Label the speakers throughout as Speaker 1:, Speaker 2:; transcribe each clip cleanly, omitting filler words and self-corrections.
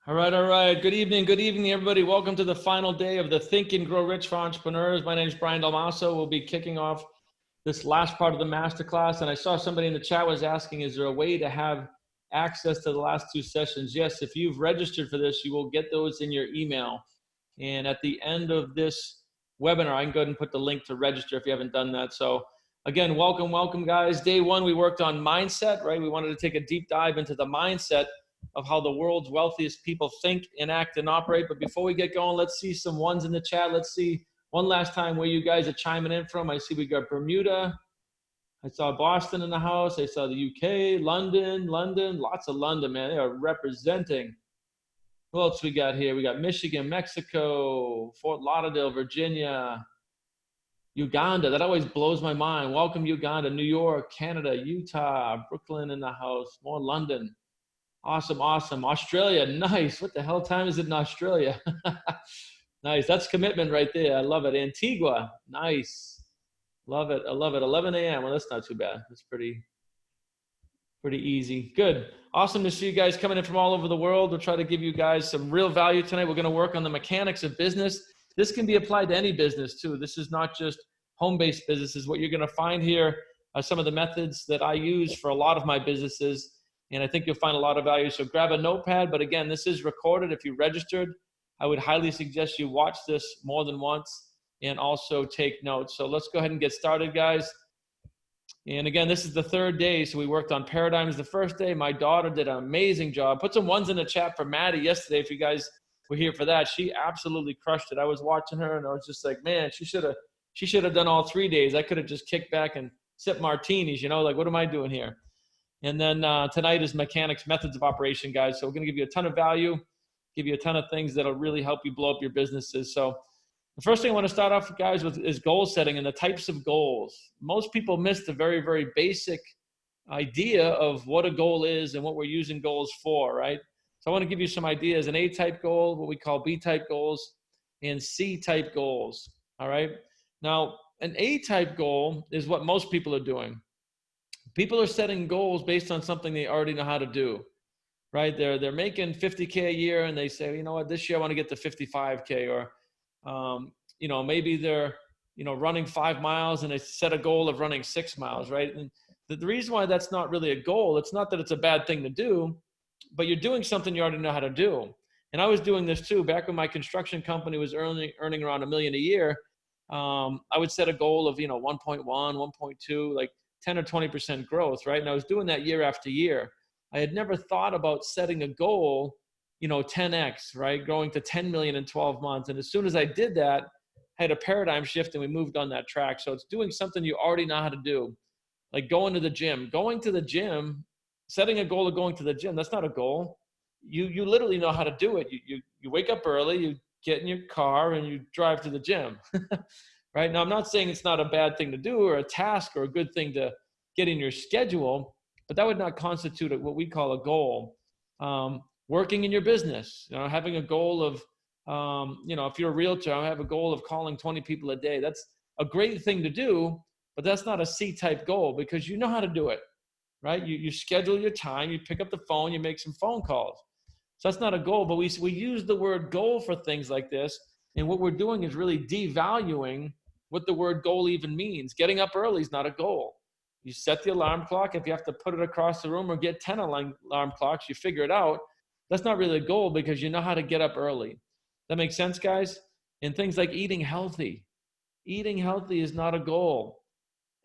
Speaker 1: All right, all right. Good evening, everybody. Welcome to the final day of the Think and Grow Rich for Entrepreneurs. My name is Brian Dalmaso. We'll be kicking off this last part of the masterclass. And I saw somebody in the chat was asking, is there a way to have access to the last two sessions? Yes, if you've registered for this, you will get those in your email. And at the end of this webinar, I can go ahead and put the link to register if you haven't done that. So again, welcome, guys. Day one, we worked on mindset, right? We wanted to take a deep dive into the mindset of how the world's wealthiest people think and act and operate. But before we get going, let's see some ones in the chat. Let's see one last time where you guys are chiming in from. I see we got Bermuda. I saw Boston in the house. I saw the UK, London, lots of London, man. They are representing. Who else we got here? We got Michigan, Mexico, Fort Lauderdale, Virginia, Uganda. That always blows my mind. Welcome, Uganda, New York, Canada, Utah, Brooklyn in the house, more London. Awesome. Australia, nice. What the hell time is it in Australia? Nice. That's commitment right there. I love it. Antigua, nice. Love it. I love it. 11 a.m. Well, that's not too bad. That's pretty easy. Good. Awesome to see you guys coming in from all over the world. We'll try to give you guys some real value tonight. We're going to work on the mechanics of business. This can be applied to any business too. This is not just home-based businesses. What you're going to find here are some of the methods that I use for a lot of my businesses. And I think you'll find a lot of value. So grab a notepad. But again, this is recorded. If you registered, I would highly suggest you watch this more than once and also take notes. So let's go ahead and get started, guys. And again, this is the third day. So we worked on paradigms the first day. My daughter did an amazing job. Put some ones in the chat for Maddie yesterday if you guys were here for that. She absolutely crushed it. I was watching her and I was just like, man, she should have done all 3 days. I could have just kicked back and sipped martinis, like, what am I doing here? And then tonight is mechanics, methods of operation, guys. So we're going to give you a ton of value, give you a ton of things that'll really help you blow up your businesses. So the first thing I want to start off, guys, with is goal setting and the types of goals. Most people miss the very, very basic idea of what a goal is and what we're using goals for, right? So I want to give you some ideas. An A-type goal, what we call B-type goals, and C-type goals, all right? Now, an A-type goal is what most people are doing. People are setting goals based on something they already know how to do, right? They're making 50K a year and they say, you know what, this year I want to get to 55K, or, maybe they're, running 5 miles and they set a goal of running 6 miles, right? And the reason why that's not really a goal, it's not that it's a bad thing to do, but you're doing something you already know how to do. And I was doing this too. Back when my construction company was earning around $1 million a year, I would set a goal of, 1.1, 1.2, like 10 or 20% growth, right? And I was doing that year after year. I had never thought about setting a goal, 10x, right? Going to 10 million in 12 months. And as soon as I did that, I had a paradigm shift and we moved on that track. So it's doing something you already know how to do, like going to the gym. Going to the gym, setting a goal of going to the gym, that's not a goal. You literally know how to do it. You wake up early, you get in your car and you drive to the gym. Right? Now, I'm not saying it's not a bad thing to do or a task or a good thing to get in your schedule, but that would not constitute what we call a goal. Working in your business, having a goal of, if you're a realtor, I have a goal of calling 20 people a day. That's a great thing to do, but that's not a C-type goal because you know how to do it, right? You schedule your time, you pick up the phone, you make some phone calls. So that's not a goal, but we use the word goal for things like this. And what we're doing is really devaluing what the word goal even means. Getting up early is not a goal. You set the alarm clock. If you have to put it across the room or get 10 alarm clocks, you figure it out. That's not really a goal because you know how to get up early. That makes sense, guys? And things like eating healthy. Eating healthy is not a goal.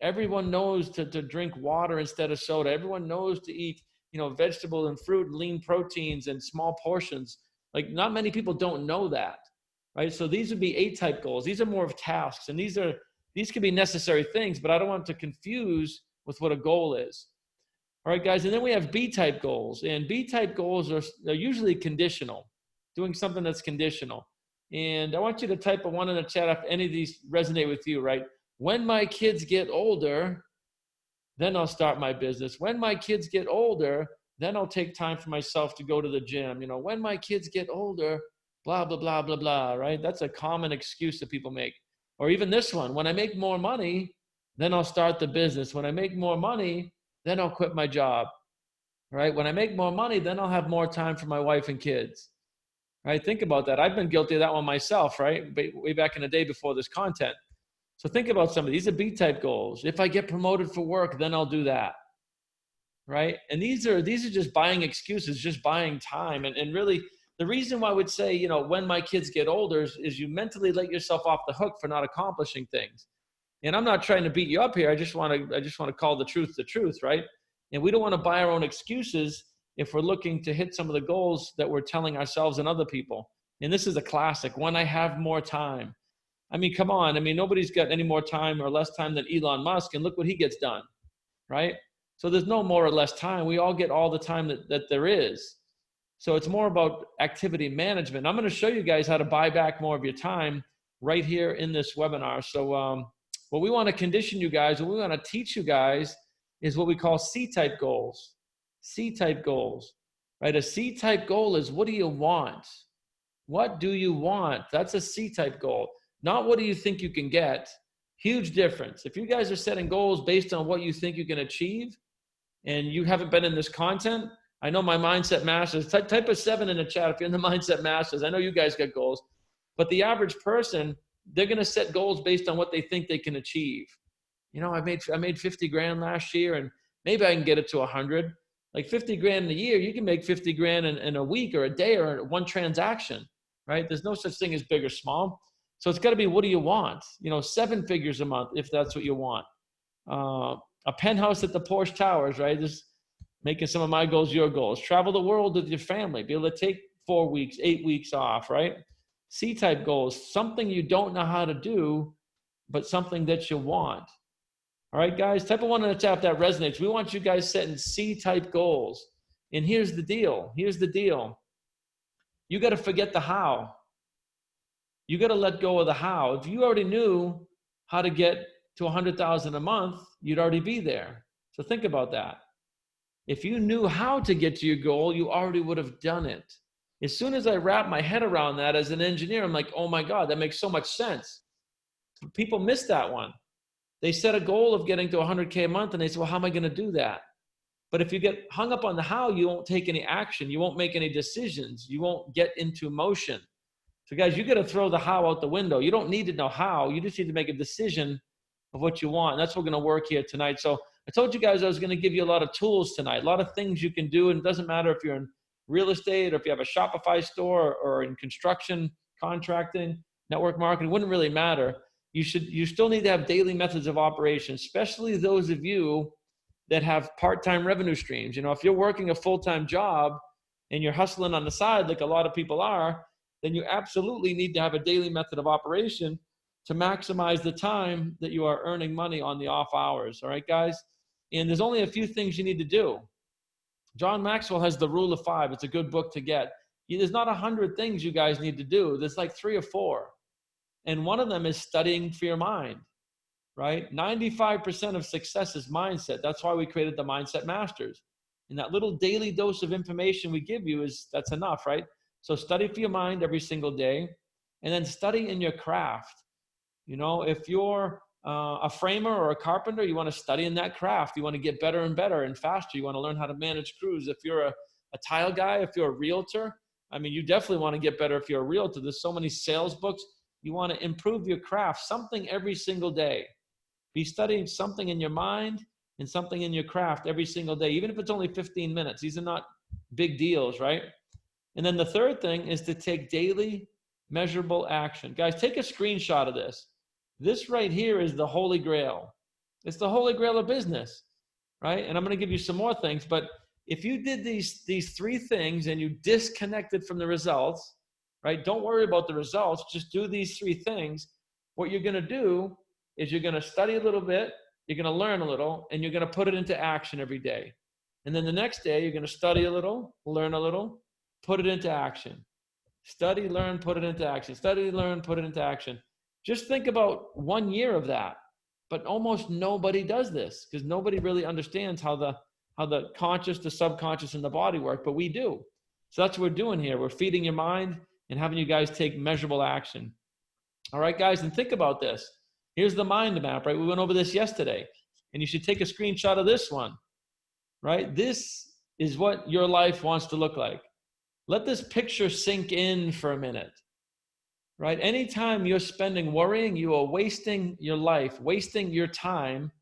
Speaker 1: Everyone knows to drink water instead of soda. Everyone knows to eat, vegetable and fruit and lean proteins in small portions. Like not many people don't know that. Right? So these would be A-type goals. These are more of tasks, and these could be necessary things, but I don't want to confuse with what a goal is. All right, guys, and then we have B-type goals, and B-type goals are usually conditional, doing something that's conditional. And I want you to type a 1 in the chat if any of these resonate with you, right? When my kids get older, then I'll start my business. When my kids get older, then I'll take time for myself to go to the gym. When my kids get older, blah, blah, blah, blah, blah, right? That's a common excuse that people make. Or even this one, when I make more money, then I'll start the business. When I make more money, then I'll quit my job, right? When I make more money, then I'll have more time for my wife and kids. right? Think about that. I've been guilty of that one myself, right? Way back in the day before this content. So think about some of these are B-type goals. If I get promoted for work, then I'll do that, right? And these are just buying excuses, just buying time. And really, the reason why I would say, you know, when my kids get older is you mentally let yourself off the hook for not accomplishing things. And I'm not trying to beat you up here. I just want to call the truth, right? And we don't want to buy our own excuses if we're looking to hit some of the goals that we're telling ourselves and other people. And this is a classic, when I have more time. I mean, come on. I mean, nobody's got any more time or less time than Elon Musk, and look what he gets done, right? So there's no more or less time. We all get all the time that there is. So it's more about activity management. I'm going to show you guys how to buy back more of your time right here in this webinar. So what we want to condition you guys, what we want to teach you guys is what we call C-type goals. C-type goals, right? A C-type goal is, what do you want? What do you want? That's a C-type goal. Not what do you think you can get. Huge difference. If you guys are setting goals based on what you think you can achieve and you haven't been in this content, I know my Mindset Masters, type a 7 in the chat if you're in the Mindset Masters. I know you guys got goals, but the average person, they're going to set goals based on what they think they can achieve. You know, I made 50 grand last year and maybe I can get it to 100. Like 50 grand in a year, you can make 50 grand in a week or a day or one transaction, right? There's no such thing as big or small. So it's got to be, what do you want? You know, 7 figures a month, if that's what you want. A penthouse at the Porsche Towers, right? Just making some of my goals your goals. Travel the world with your family. Be able to take 4 weeks, 8 weeks off, right? C-type goals, something you don't know how to do, but something that you want. All right, guys, type a 1 in the chat if that resonates. We want you guys setting C-type goals. And here's the deal. Here's the deal. You got to forget the how. You got to let go of the how. If you already knew how to get to 100,000 a month, you'd already be there. So think about that. If you knew how to get to your goal, you already would have done it. As soon as I wrap my head around that as an engineer, I'm like, oh my God, that makes so much sense. People miss that one. They set a goal of getting to 100K a month and they say, well, how am I going to do that? But if you get hung up on the how, you won't take any action. You won't make any decisions. You won't get into motion. So guys, you got to throw the how out the window. You don't need to know how. You just need to make a decision of what you want. And that's what we're going to work here tonight. So I told you guys I was going to give you a lot of tools tonight, a lot of things you can do. And it doesn't matter if you're in real estate or if you have a Shopify store or in construction, contracting, network marketing, it wouldn't really matter. You still need to have daily methods of operation, especially those of you that have part-time revenue streams. You know, if you're working a full-time job and you're hustling on the side like a lot of people are, then you absolutely need to have a daily method of operation to maximize the time that you are earning money on the off hours. All right, guys? And there's only a few things you need to do. John Maxwell has the rule of 5. It's a good book to get. There's not 100 things you guys need to do. There's like 3 or 4. And one of them is studying for your mind, right? 95% of success is mindset. That's why we created the Mindset Masters. And that little daily dose of information we give you that's enough, right? So study for your mind every single day, and then study in your craft. You know, if you're a framer or a carpenter, you want to study in that craft. You want to get better and better and faster. You want to learn how to manage crews. If you're a tile guy, if you're a realtor, I mean, you definitely want to get better if you're a realtor. There's so many sales books. You want to improve your craft, something every single day. Be studying something in your mind and something in your craft every single day, even if it's only 15 minutes. These are not big deals, right? And then the third thing is to take daily measurable action. Guys, take a screenshot of this. This right here is the Holy Grail. It's the Holy Grail of business, right? And I'm going to give you some more things, but if you did these 3 things and you disconnected from the results, right? Don't worry about the results. Just do these 3 things. What you're going to do is you're going to study a little bit, you're going to learn a little, and you're going to put it into action every day. And then the next day, you're going to study a little, learn a little, put it into action. Study, learn, put it into action. Study, learn, put it into action. Just think about 1 year of that. But almost nobody does this because nobody really understands how the conscious, the subconscious, and the body work, but we do. So that's what we're doing here. We're feeding your mind and having you guys take measurable action. All right, guys, and think about this. Here's the mind map, right? We went over this yesterday, and you should take a screenshot of this one, right? This is what your life wants to look like. Let this picture sink in for a minute, right? Anytime you're spending worrying, you are wasting your life, wasting your time,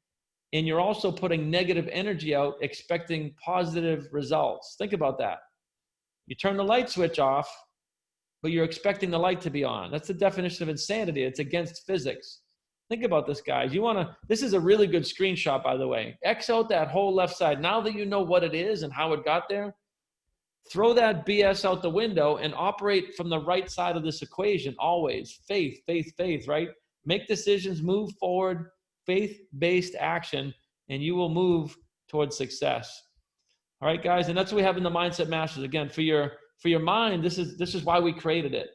Speaker 1: and you're also putting negative energy out, expecting positive results. Think about that. You turn the light switch off, but you're expecting the light to be on. That's the definition of insanity. It's against physics. Think about this, guys. This is a really good screenshot, by the way. X out that whole left side. Now that you know what it is and how it got there, throw that BS out the window and operate from the right side of this equation always. Faith, faith, faith, right? Make decisions, move forward, faith-based action, and you will move towards success. All right, guys, and that's what we have in the Mindset Masters. Again, for your mind, this is why we created it.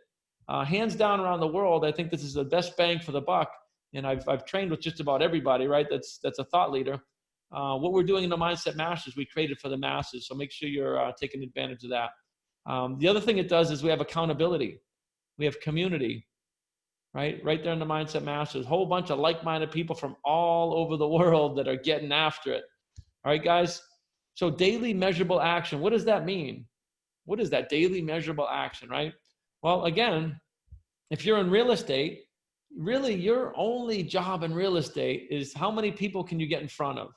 Speaker 1: Hands down around the world, I think this is the best bang for the buck. And I've trained with just about everybody, right? That's a thought leader. What we're doing in the Mindset Masters, we created for the masses. So make sure you're taking advantage of that. The other thing it does is we have accountability. We have community, right? Right there in the Mindset Masters, a whole bunch of like-minded people from all over the world that are getting after it. All right, guys. So daily measurable action. What does that mean? What is that daily measurable action, right? Well, again, if you're in real estate, really your only job in real estate is how many people can you get in front of?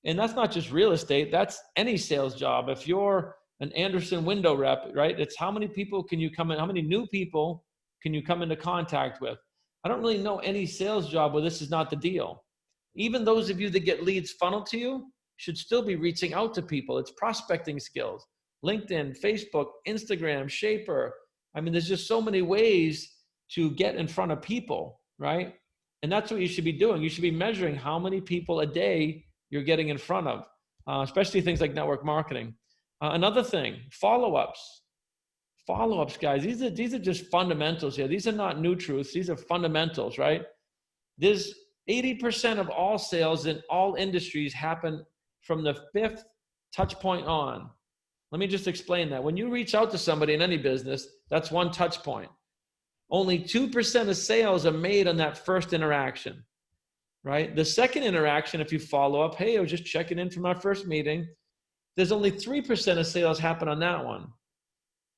Speaker 1: And that's not just real estate, that's any sales job. If you're an Anderson window rep, right? It's how many people can you come in, how many new people can you come into contact with? I don't really know any sales job where this is not the deal. Even those of you that get leads funneled to you should still be reaching out to people. It's prospecting skills. LinkedIn, Facebook, Instagram, Shaper. I mean, there's just so many ways to get in front of people, right? And that's what you should be doing. You should be measuring how many people a day you're getting in front of, especially things like network marketing. Another thing, follow-ups. Follow-ups, guys. These are just fundamentals here. These are not new truths. These are fundamentals, right? There's 80% of all sales in all industries happen from the 5th touch point on. Let me just explain that. When you reach out to somebody in any business, that's one touch point. Only 2% of sales are made on that first interaction, right? The second interaction, if you follow up, hey, I was just checking in from our first meeting, there's only 3% of sales happen on that one.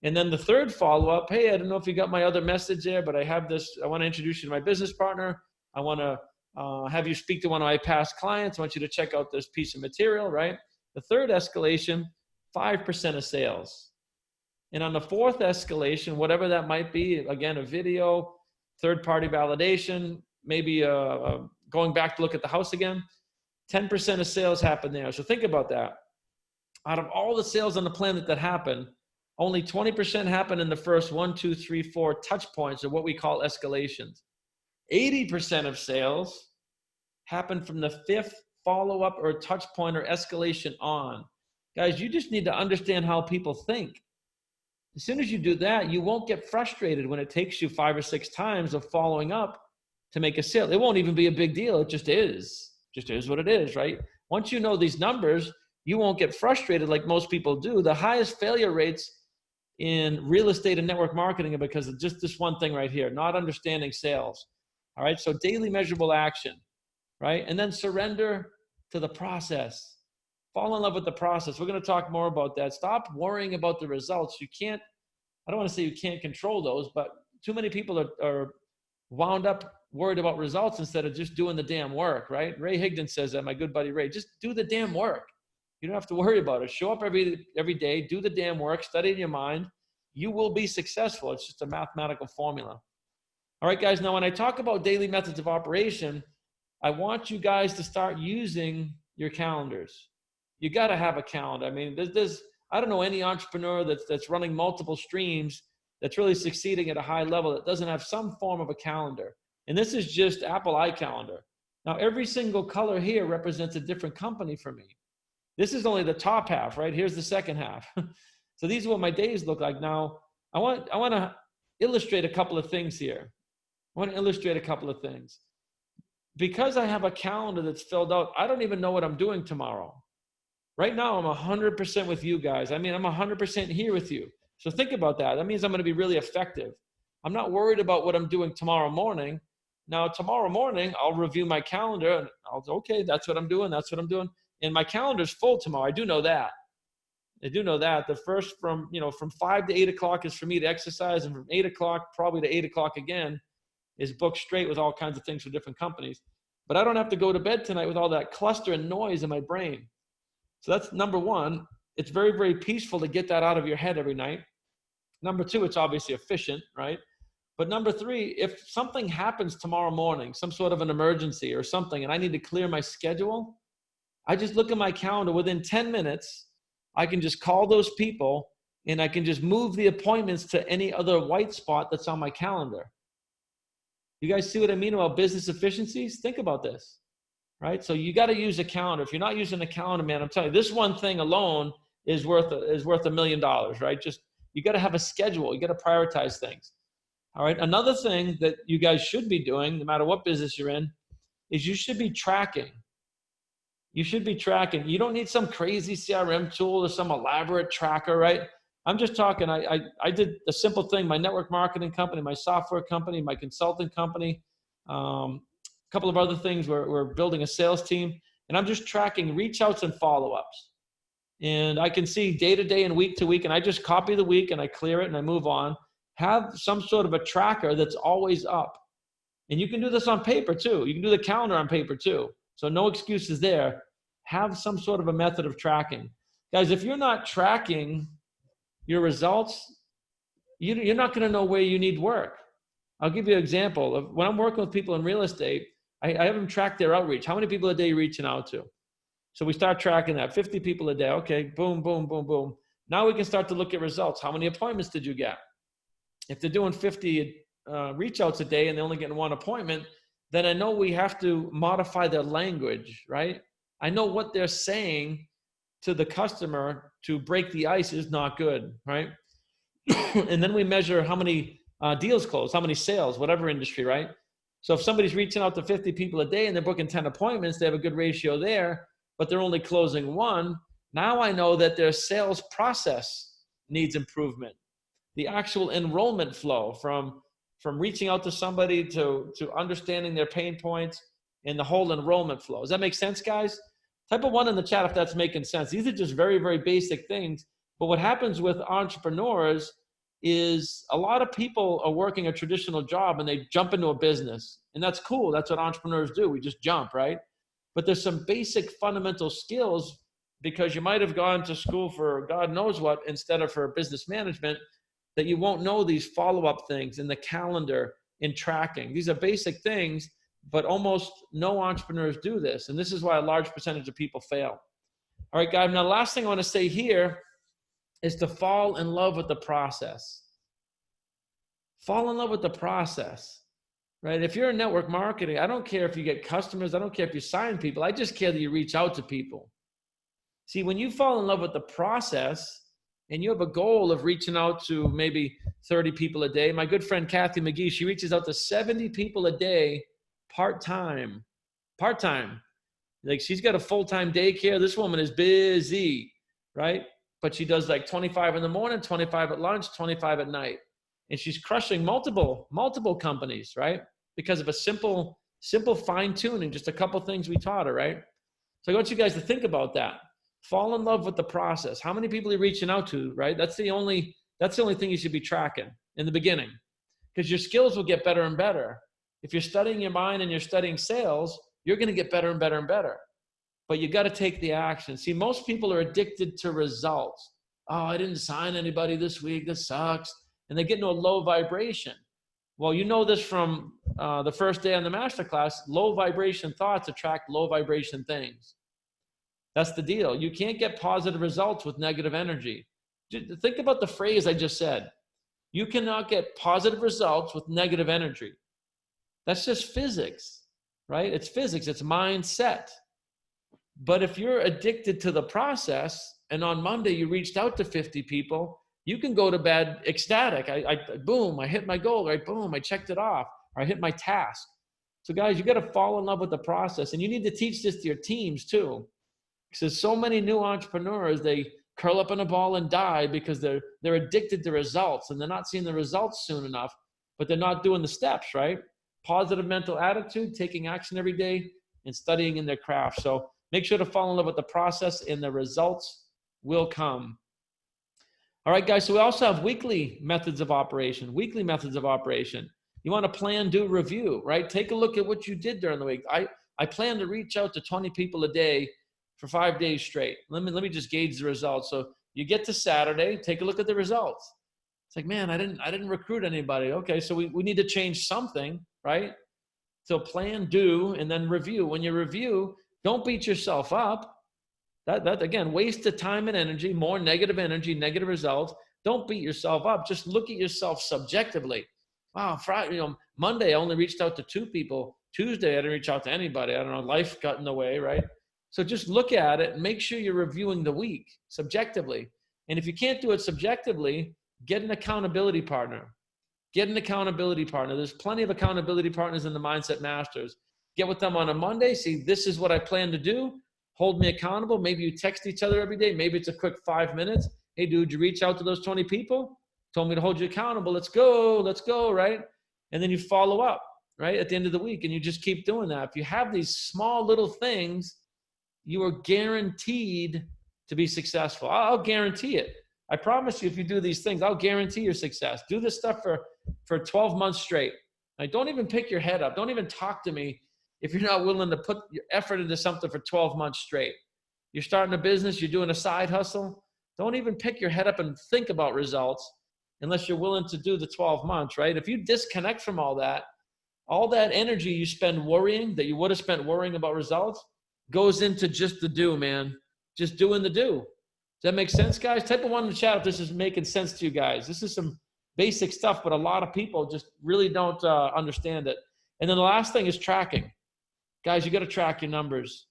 Speaker 1: And then the third follow-up, hey, I don't know if you got my other message there, but I have this, I want to introduce you to my business partner. I want to have you speak to one of my past clients. I want you to check out this piece of material, right? The third escalation, 5% of sales. And on the fourth escalation, whatever that might be, again, a video, third-party validation, maybe going back to look at the house again, 10% of sales happen there. So think about that. Out of all the sales on the planet that happen, only 20% happen in the first 1, 2, 3, 4 touch points, or what we call escalations. 80% of sales happen from the 5th follow-up or touch point or escalation on. Guys, you just need to understand how people think. As soon as you do that, you won't get frustrated when it takes you 5 or 6 times of following up to make a sale. It won't even be a big deal. It just is. Just is what it is, right? Once you know these numbers, you won't get frustrated like most people do. The highest failure rates in real estate and network marketing are because of just this one thing right here, not understanding sales. All right, so daily measurable action, right? And then surrender to the process. Fall in love with the process. We're going to talk more about that. Stop worrying about the results. You can't, I don't want to say you can't control those, but too many people are wound up worried about results instead of just doing the damn work, right? Ray Higdon says that, my good buddy Ray, just do the damn work. You don't have to worry about it. Show up every day, do the damn work, study in your mind. You will be successful. It's just a mathematical formula. All right, guys, now when I talk about daily methods of operation, I want you guys to start using your calendars. You got to have a calendar. I mean, I don't know any entrepreneur that's running multiple streams that's really succeeding at a high level that doesn't have some form of a calendar. And this is just Apple iCalendar. Now, every single color here represents a different company for me. This is only the top half, right? Here's the second half. So these are what my days look like. Now, I want to illustrate a couple of things here. Because I have a calendar that's filled out, I don't even know what I'm doing tomorrow. Right now, I'm 100% with you guys. I mean, I'm 100% here with you. So think about that. That means I'm going to be really effective. I'm not worried about what I'm doing tomorrow morning. Now, tomorrow morning, I'll review my calendar and I'll say, okay, that's what I'm doing. And my calendar's full tomorrow. I do know that. I do know that the first from 5 to 8 o'clock is for me to exercise, and from 8 o'clock probably to 8 o'clock again is booked straight with all kinds of things for different companies. But I don't have to go to bed tonight with all that cluster and noise in my brain. So that's number one. It's very, very peaceful to get that out of your head every night. Number two, it's obviously efficient, right? But number three, if something happens tomorrow morning, some sort of an emergency or something, and I need to clear my schedule, I just look at my calendar. Within 10 minutes, I can just call those people and I can just move the appointments to any other white spot that's on my calendar. You guys see what I mean about business efficiencies? Think about this, right? So you got to use a calendar. If you're not using a calendar, man, I'm telling you, this one thing alone is worth $1 million, right? Just, you got to have a schedule. You got to prioritize things. All right. Another thing that you guys should be doing, no matter what business you're in, is you should be tracking. You should be tracking. You don't need some crazy CRM tool or some elaborate tracker, right? I'm just talking, I did a simple thing, my network marketing company, my software company, my consulting company, a couple of other things. We're building a sales team, and I'm just tracking reach outs and follow-ups. And I can see day to day and week to week, and I just copy the week and I clear it and I move on. Have some sort of a tracker that's always up. And you can do this on paper too. You can do the calendar on paper too. So no excuses there. Have some sort of a method of tracking. Guys, if you're not tracking your results, you're not going to know where you need work. I'll give you an example of when I'm working with people in real estate, I have them track their outreach. How many people a day are you reaching out to? So we start tracking that, 50 people a day. Okay, boom, boom, boom, boom. Now we can start to look at results. How many appointments did you get? If they're doing 50 reach outs a day and they're only getting one appointment, then I know we have to modify their language, right? I know what they're saying to the customer to break the ice is not good, right? And then we measure how many deals closed, how many sales, whatever industry, right? So if somebody's reaching out to 50 people a day and they're booking 10 appointments, they have a good ratio there, but they're only closing one. Now I know that their sales process needs improvement. The actual enrollment flow from reaching out to somebody to understanding their pain points and the whole enrollment flow. Does that make sense, guys? Type a 1 in the chat if that's making sense. These are just very, very basic things. But what happens with entrepreneurs is a lot of people are working a traditional job and they jump into a business. And that's cool. That's what entrepreneurs do. We just jump, right? But there's some basic fundamental skills, because you might have gone to school for God knows what instead of for business management, that you won't know these follow-up things in the calendar, in tracking. These are basic things, but almost no entrepreneurs do this. And this is why a large percentage of people fail. All right, guys, now the last thing I want to say here is to fall in love with the process. Fall in love with the process, right? If you're in network marketing, I don't care if you get customers. I don't care if you sign people. I just care that you reach out to people. See, when you fall in love with the process and you have a goal of reaching out to maybe 30 people a day, my good friend Kathy McGee, she reaches out to 70 people a day part-time. Like, she's got a full-time daycare. This woman is busy, right? But she does like 25 in the morning, 25 at lunch, 25 at night. And she's crushing multiple companies, right? Because of a simple fine-tuning, just a couple things we taught her, right? So I want you guys to think about that. Fall in love with the process. How many people are you reaching out to, right? That's the only thing you should be tracking in the beginning, because your skills will get better and better. If you're studying your mind and you're studying sales, you're going to get better and better and better. But you got to take the action. See, most people are addicted to results. Oh, I didn't sign anybody this week. This sucks. And they get into a low vibration. Well, you know this from the first day on the masterclass. Low vibration thoughts attract low vibration things. That's the deal. You can't get positive results with negative energy. Think about the phrase I just said. You cannot get positive results with negative energy. That's just physics, right? It's physics. It's mindset. But if you're addicted to the process and on Monday you reached out to 50 people, you can go to bed ecstatic. Boom, I hit my goal, right? Boom, I checked it off. Or I hit my task. So guys, you got to fall in love with the process. And you need to teach this to your teams too. Because so many new entrepreneurs, they curl up in a ball and die because they're addicted to results and they're not seeing the results soon enough, but they're not doing the steps, right? Positive mental attitude, taking action every day, and studying in their craft. So make sure to fall in love with the process and the results will come. All right, guys. So we also have weekly methods of operation. Weekly methods of operation. You want to plan, do, review, right? Take a look at what you did during the week. I plan to reach out to 20 people a day for 5 days straight. Let me just gauge the results. So you get to Saturday, take a look at the results. It's like, man, I didn't recruit anybody. Okay, so we need to change something, right? So plan, do, and then review. When you review, don't beat yourself up. That again, waste of time and energy, more negative energy, negative results. Don't beat yourself up. Just look at yourself subjectively. Wow, Friday, Monday I only reached out to 2 people. Tuesday I didn't reach out to anybody. I don't know, life got in the way, right? So just look at it and make sure you're reviewing the week subjectively. And if you can't do it subjectively, get an accountability partner. Get an accountability partner. There's plenty of accountability partners in the Mindset Masters. Get with them on a Monday. See, this is what I plan to do. Hold me accountable. Maybe you text each other every day. Maybe it's a quick 5 minutes. Hey, dude, you reach out to those 20 people? Told me to hold you accountable. Let's go, right? And then you follow up, right, at the end of the week, and you just keep doing that. If you have these small little things, you are guaranteed to be successful. I'll guarantee it. I promise you, if you do these things, I'll guarantee your success. Do this stuff for 12 months straight. Like, don't even pick your head up. Don't even talk to me if you're not willing to put your effort into something for 12 months straight. You're starting a business, you're doing a side hustle. Don't even pick your head up and think about results unless you're willing to do the 12 months, right? If you disconnect from all that energy you spend worrying, that you would have spent worrying about results, goes into just the do, man. Just doing the do. Does that make sense, guys? Type a 1 in the chat if this is making sense to you guys. This is some basic stuff, but a lot of people just really don't understand it. And then the last thing is tracking. Guys, you got to track your numbers.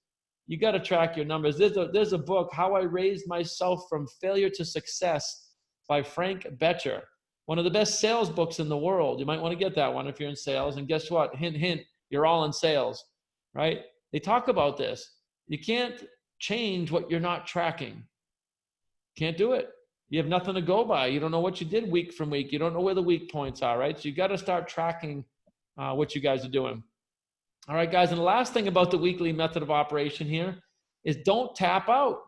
Speaker 1: You got to track your numbers. There's a book, How I Raised Myself from Failure to Success by Frank Bettger. One of the best sales books in the world. You might want to get that one if you're in sales. And guess what? Hint, hint, you're all in sales, right? They talk about this. You can't change what you're not tracking. Can't do it. You have nothing to go by. You don't know what you did week from week. You don't know where the weak points are, right? So you got to start tracking what you guys are doing. All right, guys. And the last thing about the weekly method of operation here is don't tap out.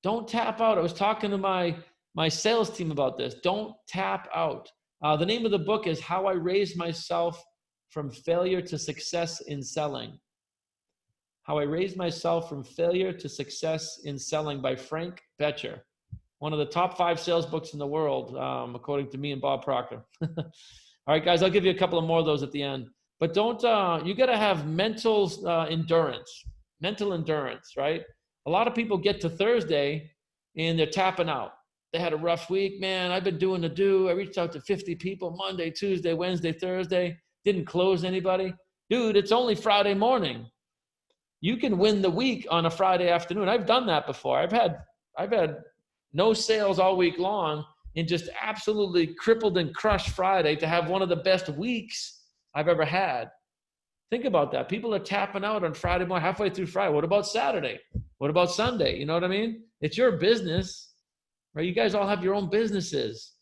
Speaker 1: Don't tap out. I was talking to my sales team about this. Don't tap out. The name of the book is How I Raised Myself from Failure to Success in Selling. How I Raised Myself from Failure to Success in Selling by Frank Bettger. One of the top 5 sales books in the world, according to me and Bob Proctor. All right, guys, I'll give you a couple of more of those at the end. But don't, you got to have mental endurance, right? A lot of people get to Thursday and they're tapping out. They had a rough week, man. I've been doing the do. I reached out to 50 people Monday, Tuesday, Wednesday, Thursday. Didn't close anybody. Dude, it's only Friday morning. You can win the week on a Friday afternoon. I've done that before. I've had no sales all week long and just absolutely crippled and crushed Friday to have one of the best weeks I've ever had. Think about that. People are tapping out on Friday morning, halfway through Friday. What about Saturday? What about Sunday? You know what I mean? It's your business, right? You guys all have your own businesses.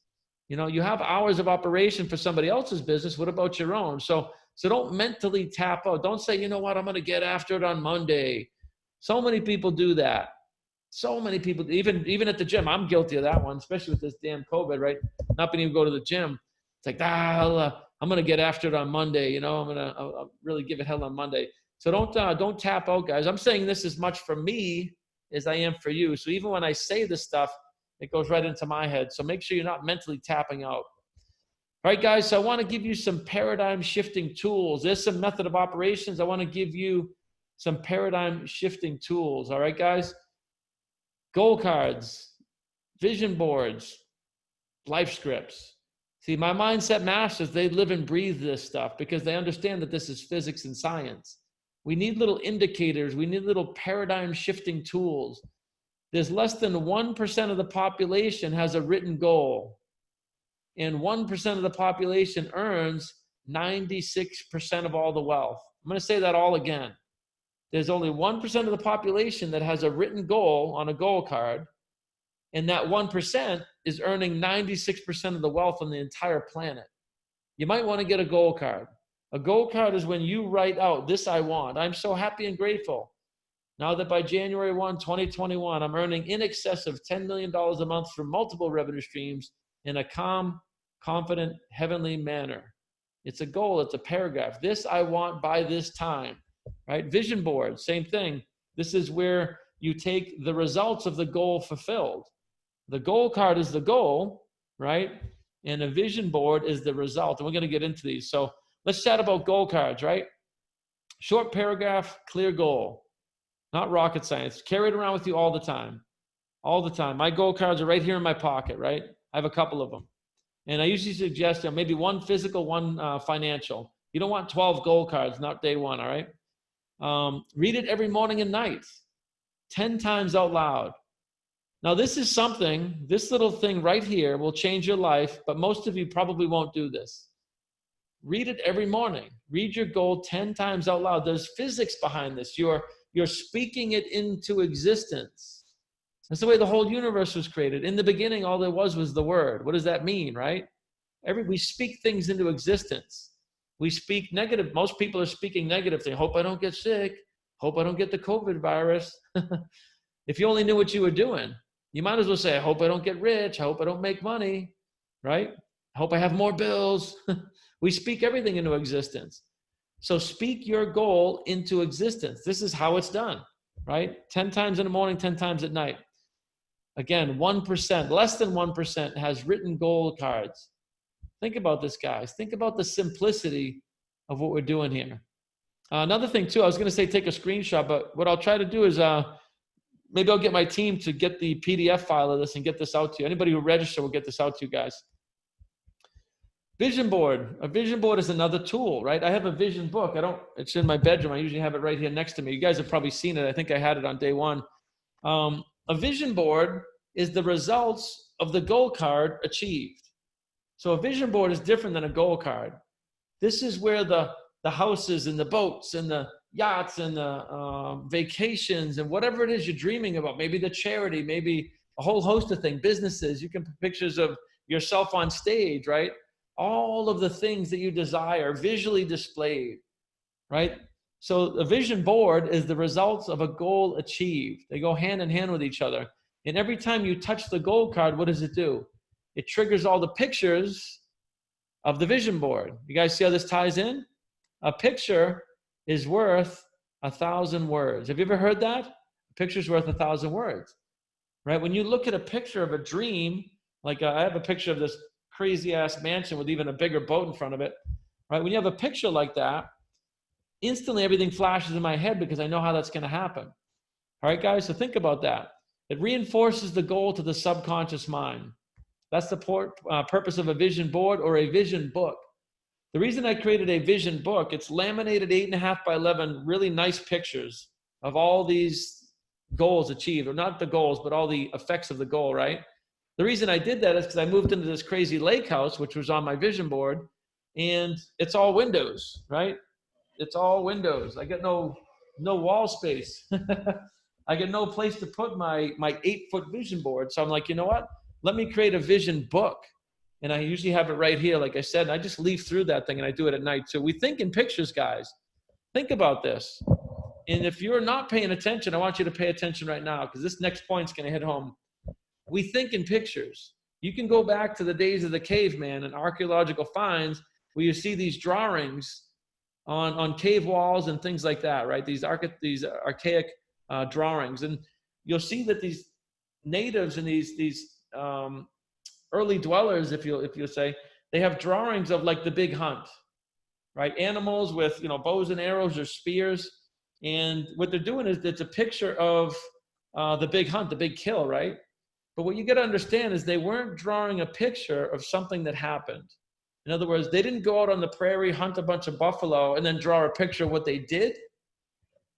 Speaker 1: You know, you have hours of operation for somebody else's business. What about your own? So don't mentally tap out. Don't say, you know what, I'm going to get after it on Monday. So many people do that. So many people, even at the gym. I'm guilty of that one, especially with this damn COVID, right? Not being able to go to the gym. It's like, I'm going to get after it on Monday. You know, I'll really give it hell on Monday. So don't tap out, guys. I'm saying this as much for me as I am for you. So even when I say this stuff, it goes right into my head. So make sure you're not mentally tapping out. All right, guys, so I want to give you some paradigm shifting tools. There's some method of operations. I want to give you some paradigm shifting tools. All right, guys? Goal cards, vision boards, life scripts. See, my Mindset Masters, they live and breathe this stuff because they understand that this is physics and science. We need little indicators. We need little paradigm shifting tools. There's less than 1% of the population has a written goal. And 1% of the population earns 96% of all the wealth. I'm going to say that all again. There's only 1% of the population that has a written goal on a goal card, and that 1% is earning 96% of the wealth on the entire planet. You might want to get a goal card. A goal card is when you write out, this I want. I'm so happy and grateful. Now that by January 1, 2021, I'm earning in excess of $10 million a month from multiple revenue streams in a calm, confident, heavenly manner. It's a goal. It's a paragraph. This I want by this time, right? Vision board, same thing. This is where you take the results of the goal fulfilled. The goal card is the goal, right? And a vision board is the result. And we're going to get into these. So let's chat about goal cards, right? Short paragraph, clear goal. Not rocket science. Carry it around with you all the time. All the time. My goal cards are right here in my pocket, right? I have a couple of them. And I usually suggest maybe one physical, one financial. You don't want 12 goal cards, not day one, all right? Read it every morning and night, 10 times out loud. Now, this is something, this little thing right here will change your life, but most of you probably won't do this. Read it every morning. Read your goal 10 times out loud. There's physics behind this. You're speaking it into existence. That's the way the whole universe was created. In the beginning, all there was the word. What does that mean, right? We speak things into existence. We speak negative. Most people are speaking negative things. Hope I don't get sick. Hope I don't get the COVID virus. If you only knew what you were doing, you might as well say, I hope I don't get rich. I hope I don't make money, right? I hope I have more bills. We speak everything into existence. So speak your goal into existence. This is how it's done, right? 10 times in the morning, 10 times at night. Again, 1%, less than 1% has written goal cards. Think about this, guys. Think about the simplicity of what we're doing here. Another thing too, I was going to say take a screenshot, but what I'll try to do is maybe I'll get my team to get the PDF file of this and get this out to you. Anybody who register will get this out to you guys. Vision board. A vision board is another tool, right? I have a vision book. It's in my bedroom. I usually have it right here next to me. You guys have probably seen it. I think I had it on day one. A vision board is the results of the goal card achieved. So a vision board is different than a goal card. This is where the houses and the boats and the yachts and the vacations and whatever it is you're dreaming about, maybe the charity, maybe a whole host of things, businesses, you can put pictures of yourself on stage, right? All of the things that you desire visually displayed, right? So a vision board is the results of a goal achieved. They go hand in hand with each other. And every time you touch the goal card, what does it do? It triggers all the pictures of the vision board. You guys see how this ties in? A picture is worth 1,000 words. Have you ever heard that? A picture's worth 1,000 words, right? When you look at a picture of a dream, like I have a picture of this crazy ass mansion with even a bigger boat in front of it, right? When you have a picture like that, instantly everything flashes in my head because I know how that's going to happen. All right, guys, so think about that. It reinforces the goal to the subconscious mind. That's the purpose of a vision board or a vision book. The reason I created a vision book, it's laminated 8.5 by 11, really nice pictures of all these goals achieved, or not the goals, but all the effects of the goal, right? The reason I did that is because I moved into this crazy lake house, which was on my vision board, and it's all windows, right? It's all windows. I got no wall space. I got no place to put my 8-foot vision board. So I'm like, you know what? Let me create a vision book. And I usually have it right here, like I said, and I just leaf through that thing and I do it at night too. We think in pictures, guys. Think about this. And if you're not paying attention, I want you to pay attention right now because this next point's going to hit home. We think in pictures. You can go back to the days of the caveman and archaeological finds where you see these drawings on cave walls and things like that, right? These archaic drawings. And you'll see that these natives and these early dwellers, if you'll say, they have drawings of like the big hunt, right? Animals with, bows and arrows or spears. And what they're doing is it's a picture of the big hunt, the big kill, right? But what you got to understand is they weren't drawing a picture of something that happened. In other words, they didn't go out on the prairie, hunt a bunch of buffalo, and then draw a picture of what they did.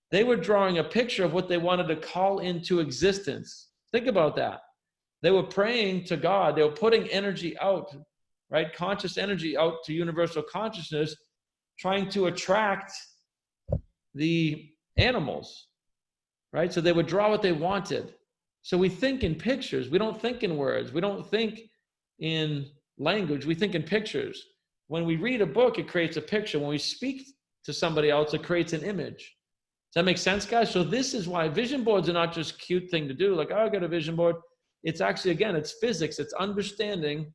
Speaker 1: They were drawing a picture of what they wanted to call into existence. Think about that. They were praying to God. They were putting energy out, right? Conscious energy out to universal consciousness, trying to attract the animals, right? So they would draw what they wanted. So we think in pictures. We don't think in words. We don't think in language. We think in pictures. When we read a book, it creates a picture. When we speak to somebody else, it creates an image. that make sense, guys? So this is why vision boards are not just cute thing to do. Like, oh, I got a vision board. It's actually, again, it's physics. It's understanding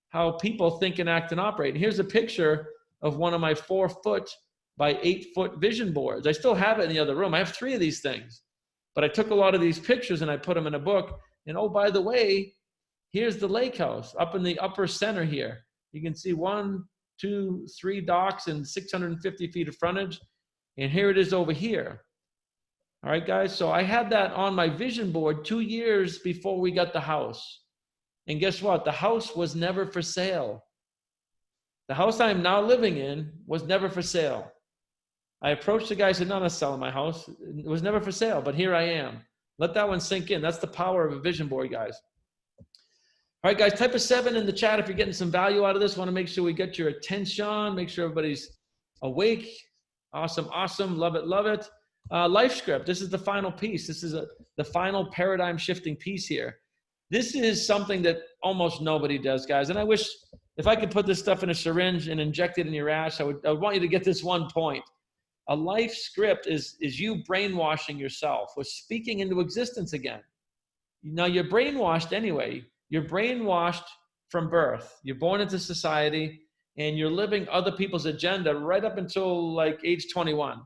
Speaker 1: how people think and act and operate. And here's a picture of one of my 4-foot by 8-foot vision boards. I still have it in the other room. I have 3 of these things, but I took a lot of these pictures and I put them in a book. And oh, by the way, here's the lake house up in the upper center here. You can see 1, 2, 3 docks and 650 feet of frontage. And here it is over here. All right, guys. So I had that on my vision board 2 years before we got the house. And guess what? The house was never for sale. The house I am now living in was never for sale. I approached the guy, said, no, I'm not selling my house. It was never for sale, but here I am. Let that one sink in. That's the power of a vision board, guys. All right, guys, type a 7 in the chat if you're getting some value out of this. Want to make sure we get your attention, make sure everybody's awake. Awesome, awesome. Love it, love it. Life script. This is the final piece. This is the final paradigm shifting piece here. This is something that almost nobody does, guys. And I wish if I could put this stuff in a syringe and inject it in your ass, I would want you to get this one point. A life script is you brainwashing yourself with speaking into existence again. Now, you're brainwashed anyway. You're brainwashed from birth. You're born into society, and you're living other people's agenda right up until like age 21,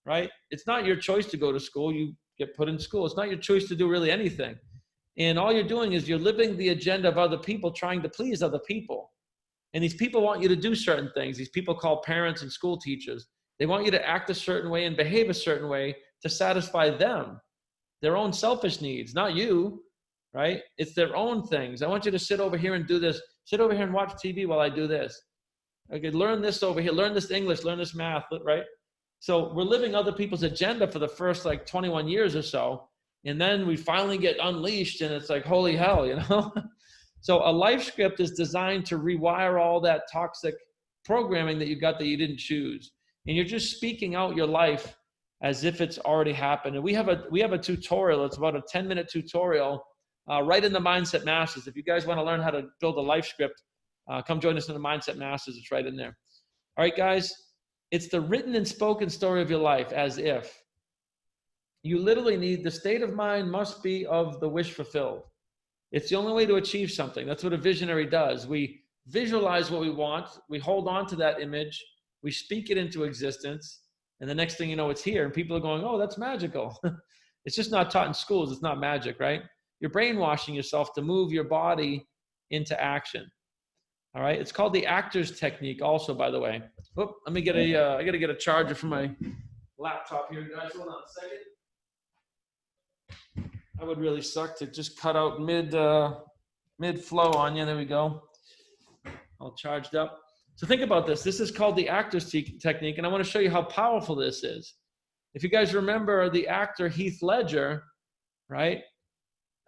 Speaker 1: right? It's not your choice to go to school. You get put in school. It's not your choice to do really anything. And all you're doing is you're living the agenda of other people, trying to please other people. And these people want you to do certain things. These people called parents and school teachers. They want you to act a certain way and behave a certain way to satisfy them, their own selfish needs, not you, right? It's their own things. I want you to sit over here and do this. Sit over here and watch TV while I do this. Okay, learn this over here. Learn this English. Learn this math, right? So we're living other people's agenda for the first like 21 years or so. And then we finally get unleashed and it's like, holy hell, you know? So a life script is designed to rewire all that toxic programming that you got that you didn't choose. And you're just speaking out your life as if it's already happened. And we have a tutorial. It's about a 10-minute tutorial right in the Mindset Masters. If you guys want to learn how to build a life script, come join us in the Mindset Masters. It's right in there. All right, guys. It's the written and spoken story of your life as if. You literally need, the state of mind must be of the wish fulfilled. It's the only way to achieve something. That's what a visionary does. We visualize what we want. We hold on to that image. We speak it into existence. And the next thing you know, it's here. And people are going, oh, that's magical. It's just not taught in schools. It's not magic, right? You're brainwashing yourself to move your body into action. All right. It's called the actor's technique also, by the way. Oh, let me get I got to get a charger for my laptop here, guys. Hold on a second. That would really suck to just cut out mid flow on you. There we go. All charged up. So think about this. This is called the actor's technique, and I want to show you how powerful this is. If you guys remember the actor Heath Ledger, right?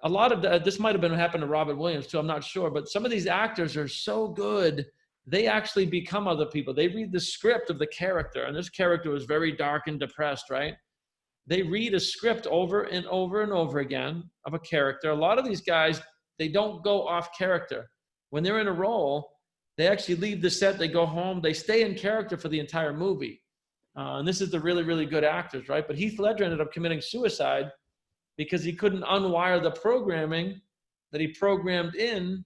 Speaker 1: A lot of this might have been what happened to Robert Williams too. I'm not sure, but some of these actors are so good, they actually become other people. They read the script of the character, and this character was very dark and depressed, right? They read a script over and over and over again of a character. A lot of these guys, they don't go off character. When they're in a role, they actually leave the set, they go home, they stay in character for the entire movie. And this is the really, really good actors, right? But Heath Ledger ended up committing suicide because he couldn't unwire the programming that he programmed in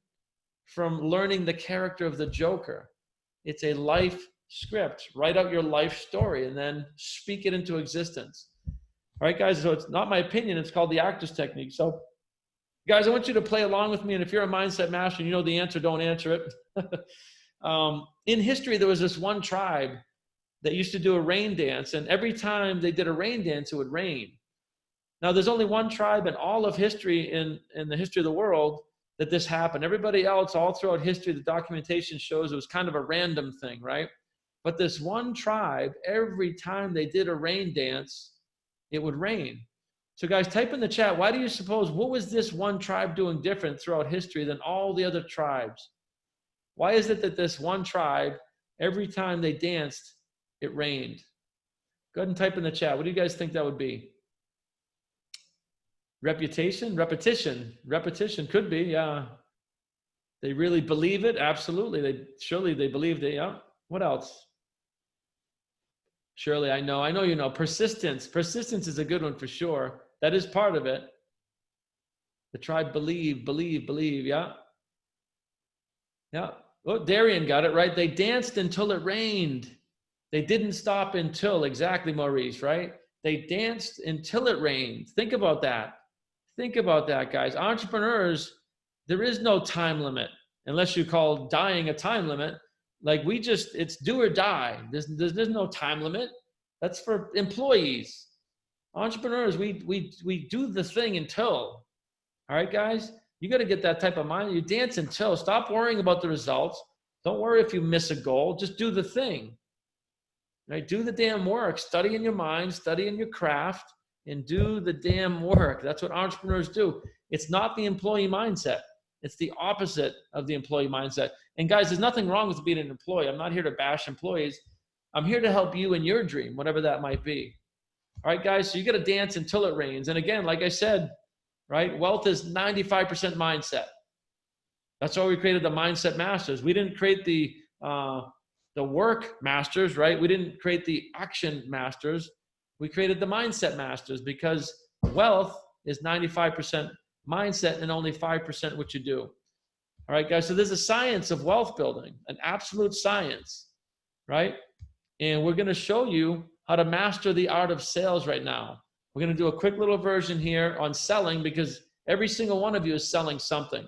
Speaker 1: from learning the character of the Joker. It's a life script. Write out your life story and then speak it into existence. All right, guys, so it's not my opinion. It's called the actor's technique. So, guys, I want you to play along with me. And if you're a mindset master and you know the answer, don't answer it. In history, there was this one tribe that used to do a rain dance. And every time they did a rain dance, it would rain. Now, there's only one tribe in all of history, in the history of the world, that this happened. Everybody else, all throughout history, the documentation shows it was kind of a random thing, right? But this one tribe, every time they did a rain dance, it would rain. So guys, type in the chat, why do you suppose, what was this one tribe doing different throughout history than all the other tribes? Why is it that this one tribe, every time they danced, it rained? Go ahead and type in the chat. What do you guys think that would be? Reputation? Repetition could be, yeah. They really believe it? Absolutely. Surely they believed it, yeah. What else? Shirley, I know you know. Persistence. Persistence is a good one for sure. That is part of it. The tribe believe, believe, believe. Yeah. Yeah. Oh, Darian got it right. They danced until it rained. They didn't stop until, exactly, Maurice, right? They danced until it rained. Think about that. Think about that, guys. Entrepreneurs, there is no time limit unless you call dying a time limit. Like it's do or die. There's no time limit. That's for employees. Entrepreneurs, we do the thing until. All right, guys, you got to get that type of mind. You dance until. Stop worrying about the results. Don't worry if you miss a goal. Just do the thing. Right? Do the damn work. Study in your mind, study in your craft, and do the damn work. That's what entrepreneurs do. It's not the employee mindset. It's the opposite of the employee mindset. And guys, there's nothing wrong with being an employee. I'm not here to bash employees. I'm here to help you in your dream, whatever that might be. All right, guys, so you got to dance until it rains. And again, like I said, right, wealth is 95% mindset. That's why we created the Mindset Masters. We didn't create the work masters, right? We didn't create the action masters. We created the Mindset Masters because wealth is 95% mindset and only 5% what you do. All right, guys, so there's a science of wealth building, an absolute science, right? And we're going to show you how to master the art of sales right now. We're going to do a quick little version here on selling because every single one of you is selling something.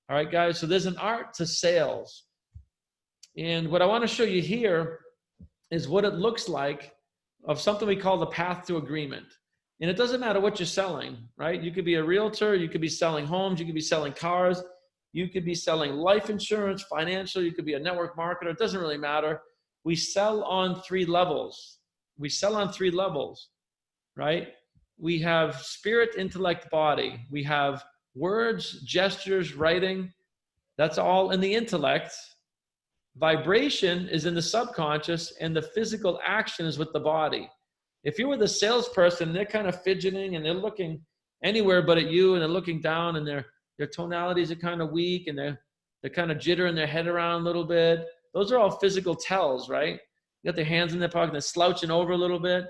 Speaker 1: All right, guys, so there's an art to sales. And what I want to show you here is what it looks like of something we call the path to agreement. And it doesn't matter what you're selling, right? You could be a realtor, you could be selling homes, you could be selling cars, you could be selling life insurance, financial, you could be a network marketer. It doesn't really matter. We sell on 3 levels. We sell on 3 levels, right? We have spirit, intellect, body. We have words, gestures, writing. That's all in the intellect. Vibration is in the subconscious, and the physical action is with the body. If you're with a salesperson, they're kind of fidgeting and they're looking anywhere but at you, and they're looking down, and their tonalities are kind of weak, and they're kind of jittering their head around a little bit. Those are all physical tells, right? You got their hands in their pocket, they're slouching over a little bit,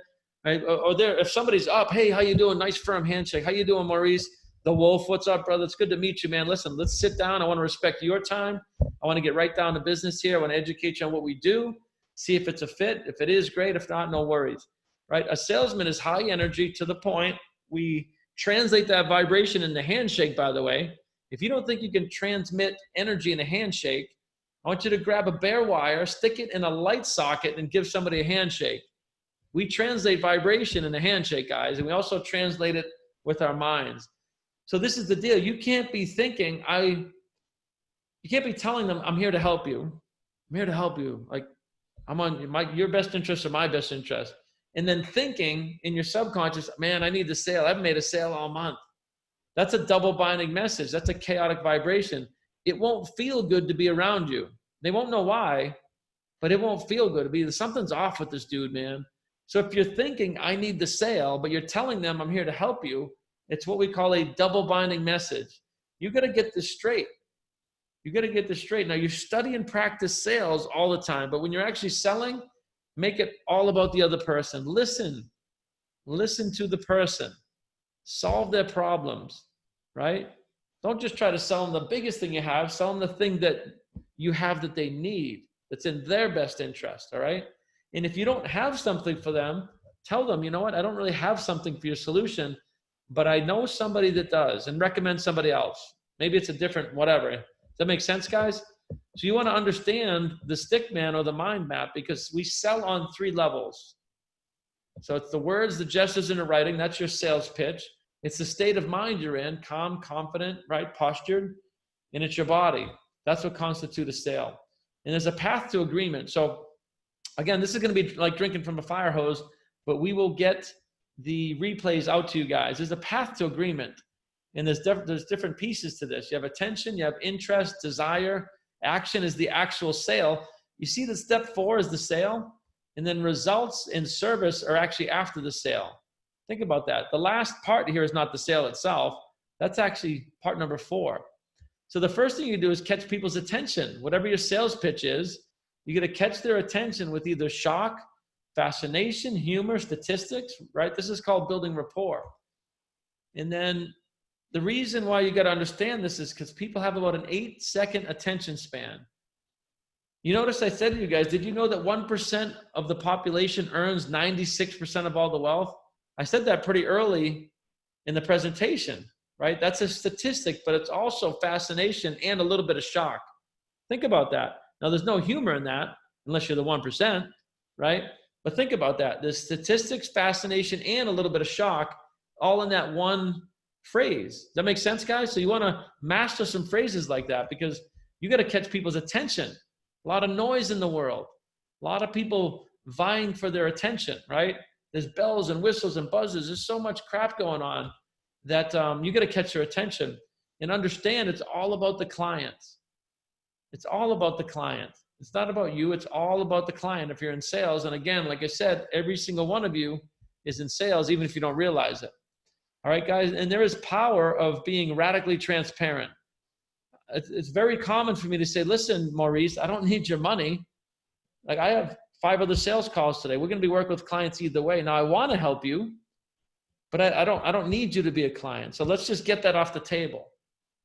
Speaker 1: right? Or if somebody's up, hey, how you doing? Nice firm handshake. How you doing, Maurice? The Wolf, what's up, brother? It's good to meet you, man. Listen, let's sit down. I want to respect your time. I want to get right down to business here. I want to educate you on what we do, see if it's a fit. If it is, great. If not, no worries, right? A salesman is high energy to the point. We translate that vibration in the handshake, by the way. If you don't think you can transmit energy in a handshake, I want you to grab a bare wire, stick it in a light socket, and give somebody a handshake. We translate vibration in a handshake, guys, and we also translate it with our minds. So this is the deal. You can't be thinking, you can't be telling them, I'm here to help you. I'm here to help you. Like, I'm on your best interest or my best interest. And then thinking in your subconscious, man, I need the sale. I haven't made a sale all month. That's a double binding message. That's a chaotic vibration. It won't feel good to be around you. They won't know why, but it won't feel good to be. Something's off with this dude, man. So if you're thinking, I need the sale, but you're telling them, I'm here to help you, it's what we call a double binding message. You got to get this straight. You got to get this straight. Now, you study and practice sales all the time, but when you're actually selling, make it all about the other person. Listen to the person. Solve their problems, right? Don't just try to sell them the biggest thing you have. Sell them the thing that you have that they need, that's in their best interest, all right? And if you don't have something for them, tell them, you know what, I don't really have something for your solution, but I know somebody that does, and recommend somebody else. Maybe it's a different whatever. Does that make sense, guys? So you want to understand the stick man or the mind map, because we sell on 3 levels. So it's the words, the gestures, and the writing. That's your sales pitch. It's the state of mind you're in, calm, confident, right, postured, and it's your body. That's what constitutes a sale. And there's a path to agreement. So again, this is going to be like drinking from a fire hose, but we will get the replays out to you guys. There's a path to agreement, and there's different pieces to this. You have attention, you have interest, desire. Action is the actual sale. You see that step 4 is the sale, and then results and service are actually after the sale. Think about that. The last part here is not the sale itself. That's actually part number 4. So the first thing you do is catch people's attention. Whatever your sales pitch is, you got to catch their attention with either shock, fascination, humor, statistics, right? This is called building rapport. And then the reason why you got to understand this is because people have about an 8-second attention span. You notice I said to you guys, did you know that 1% of the population earns 96% of all the wealth? I said that pretty early in the presentation, right? That's a statistic, but it's also fascination and a little bit of shock. Think about that. Now, there's no humor in that unless you're the 1%, right? But think about that. There's statistics, fascination, and a little bit of shock all in that one phrase. Does that make sense, guys? So you want to master some phrases like that because you got to catch people's attention. A lot of noise in the world. A lot of people vying for their attention, right? There's bells and whistles and buzzes. There's so much crap going on that you got to catch their attention and understand it's all about the client. It's all about the client. It's not about you. It's all about the client if you're in sales. And again, like I said, every single one of you is in sales, even if you don't realize it. All right, guys. And there is power of being radically transparent. It's very common for me to say, listen, Maurice, I don't need your money. Like I have 5 other sales calls today. We're going to be working with clients either way. Now I want to help you, but I don't need you to be a client. So let's just get that off the table.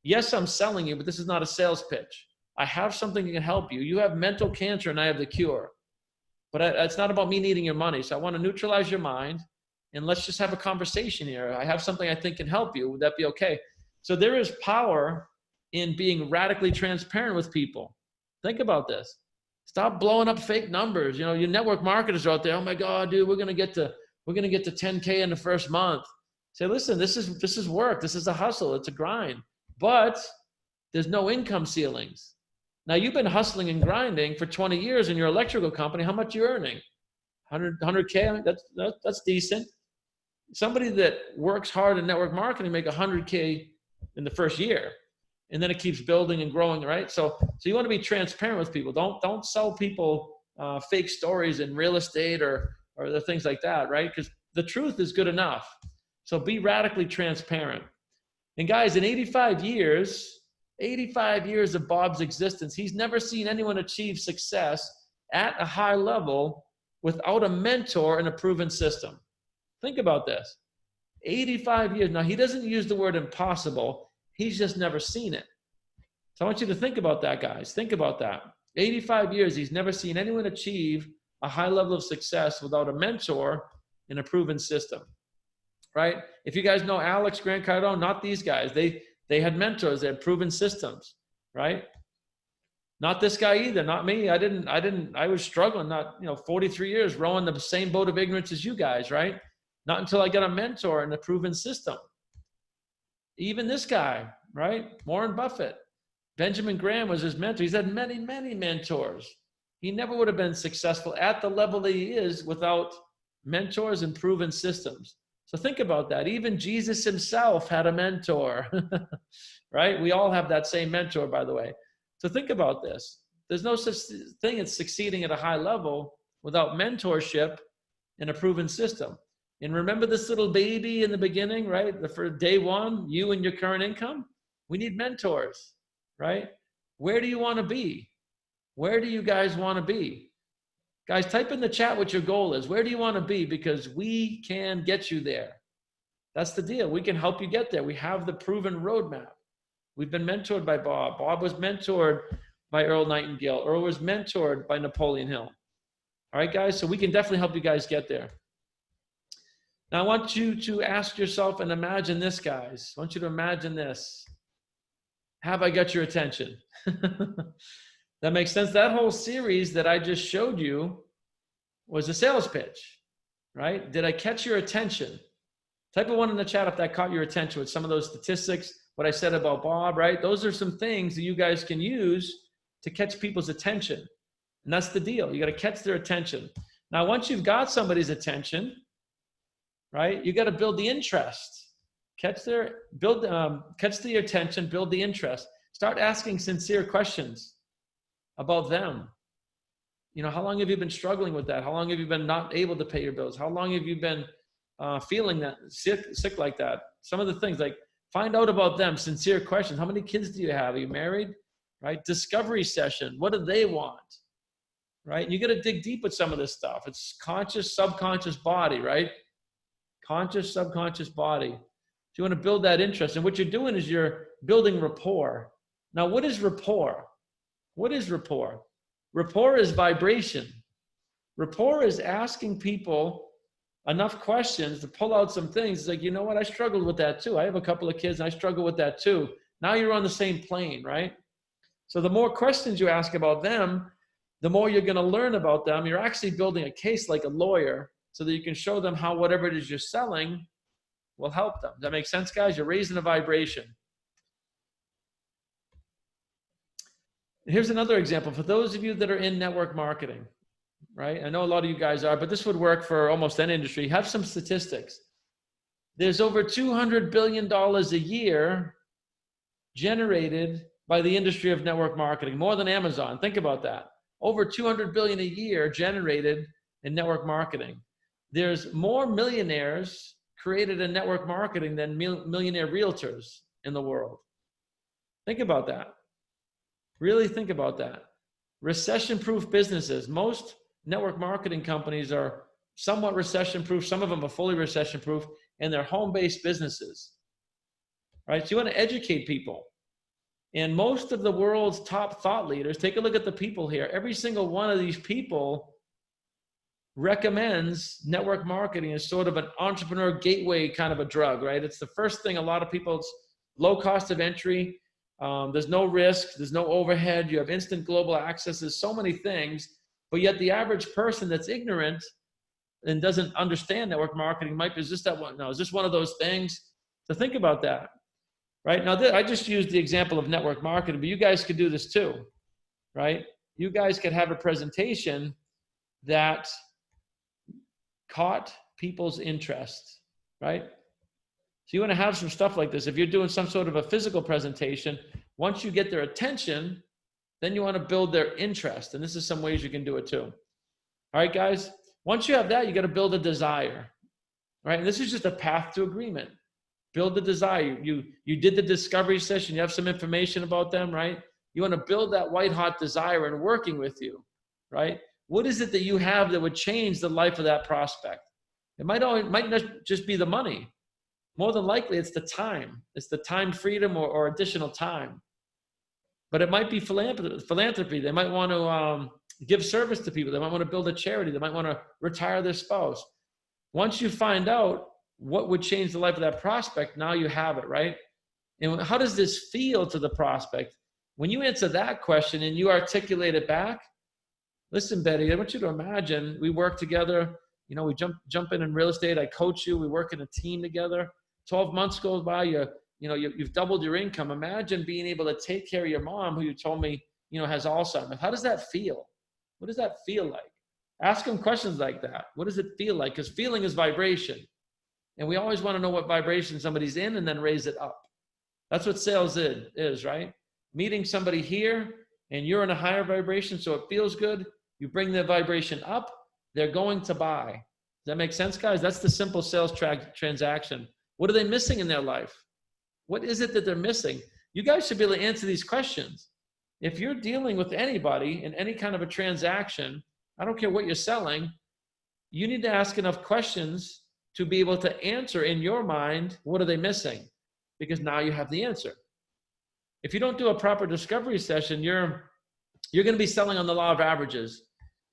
Speaker 1: Yes, I'm selling you, but this is not a sales pitch. I have something that can help you. You have mental cancer and I have the cure. But it's not about me needing your money. So I want to neutralize your mind and let's just have a conversation here. I have something I think can help you. Would that be okay? So there is power in being radically transparent with people. Think about this. Stop blowing up fake numbers. You know, your network marketers are out there. Oh my God, dude, we're gonna get to 10K in the first month. Say, listen, this is work. This is a hustle. It's a grind. But there's no income ceilings. Now you've been hustling and grinding for 20 years in your electrical company. How much are you earning? 100K. I mean, that's decent. Somebody that works hard in network marketing make 100K in the first year. And then it keeps building and growing, right? So you want to be transparent with people. Don't sell people fake stories in real estate or the things like that, right? Because the truth is good enough. So be radically transparent. And guys, in 85 years of Bob's existence, he's never seen anyone achieve success at a high level without a mentor and a proven system. Think about this. 85 years. Now, he doesn't use the word impossible. He's just never seen it. So I want you to think about that, guys. Think about that. 85 years, he's never seen anyone achieve a high level of success without a mentor and a proven system, right? If you guys know Alex, Grant Cardone, not these guys. They had mentors. They had proven systems, right? Not this guy either. Not me. I was struggling, 43 years rowing the same boat of ignorance as you guys, right? Not until I got a mentor and a proven system. Even this guy, right? Warren Buffett. Benjamin Graham was his mentor. He's had many, many mentors. He never would have been successful at the level that he is without mentors and proven systems. So think about that. Even Jesus himself had a mentor, right? We all have that same mentor, by the way. So think about this. There's no such thing as succeeding at a high level without mentorship and a proven system. And remember this little baby in the beginning, right? For day one, you and your current income, we need mentors, right? Where do you want to be? Where do you guys want to be? Guys, type in the chat what your goal is. Where do you want to be? Because we can get you there. That's the deal. We can help you get there. We have the proven roadmap. We've been mentored by Bob. Bob was mentored by Earl Nightingale. Earl was mentored by Napoleon Hill. All right, guys? So we can definitely help you guys get there. Now, I want you to ask yourself and imagine this, guys. I want you to imagine this. Have I got your attention? That makes sense. That whole series that I just showed you was a sales pitch, right? Did I catch your attention? Type a 1 in the chat if that caught your attention with some of those statistics, what I said about Bob, right? Those are some things that you guys can use to catch people's attention. And that's the deal. You got to catch their attention. Now, once you've got somebody's attention, right, you got to build the interest. Catch the attention, build the interest. Start asking sincere questions about them. How long have you been struggling with that? How long have you been not able to pay your bills? How long have you been feeling that sick like that? Some of the things, like find out about them, sincere questions. How many kids do you have? Are you married? Right? Discovery session. What do they want? right? And you got to dig deep with some of this stuff. It's conscious, subconscious body, right? Conscious, subconscious body. So you want to build that interest. And what you're doing is you're building rapport. Now, what is rapport? What is rapport? Rapport is vibration. Rapport is asking people enough questions to pull out some things. It's like, you know what? I struggled with that too. I have a couple of kids and I struggle with that too. Now you're on the same plane, right? So the more questions you ask about them, the more you're going to learn about them. You're actually building a case like a lawyer so that you can show them how whatever it is you're selling will help them. Does that make sense, guys? You're raising a vibration. Here's another example. For those of you that are in network marketing, right? I know a lot of you guys are, but this would work for almost any industry. Have some statistics. There's over $200 billion a year generated by the industry of network marketing, more than Amazon. Think about that. Over $200 billion a year generated in network marketing. There's more millionaires created in network marketing than millionaire realtors in the world. Think about that. Really think about that. Recession-proof businesses. Most network marketing companies are somewhat recession-proof. Some of them are fully recession-proof, and they're home-based businesses, right? So you want to educate people. And most of the world's top thought leaders, take a look at the people here. Every single one of these people recommends network marketing as sort of an entrepreneur gateway kind of a drug, right? It's the first thing a lot of people, it's low cost of entry. There's no risk. There's no overhead. You have instant global access. There's so many things. But yet the average person that's ignorant and doesn't understand network marketing might be, is this that one? No, is this one of those things? So think about that. Right now, I just used the example of network marketing, but you guys could do this too, right? You guys could have a presentation that caught people's interest, right? So you want to have some stuff like this. If you're doing some sort of a physical presentation, once you get their attention, then you want to build their interest. And this is some ways you can do it too. All right, guys, once you have that, you got to build a desire, right? And this is just a path to agreement. Build the desire. You did the discovery session. You have some information about them, right? You want to build that white hot desire in working with you, right? What is it that you have that would change the life of that prospect? It might not just be the money. More than likely, it's the time. It's the time freedom or additional time. But it might be philanthropy. They might want to give service to people. They might want to build a charity. They might want to retire their spouse. Once you find out what would change the life of that prospect, now you have it, right? And how does this feel to the prospect? When you answer that question and you articulate it back, listen, Betty, I want you to imagine we work together. You know, we jump in real estate. I coach you. We work in a team together. 12 months goes by. You've doubled your income. Imagine being able to take care of your mom, who you told me, has Alzheimer's. How does that feel? What does that feel like? Ask them questions like that. What does it feel like? Because feeling is vibration. And we always want to know what vibration somebody's in and then raise it up. That's what sales is, right? Meeting somebody here and you're in a higher vibration, so it feels good. You bring their vibration up, they're going to buy. Does that make sense, guys? That's the simple sales transaction. What are they missing in their life? What is it that they're missing? You guys should be able to answer these questions. If you're dealing with anybody in any kind of a transaction, I don't care what you're selling, you need to ask enough questions to be able to answer in your mind, what are they missing? Because now you have the answer. If you don't do a proper discovery session, you're going to be selling on the law of averages.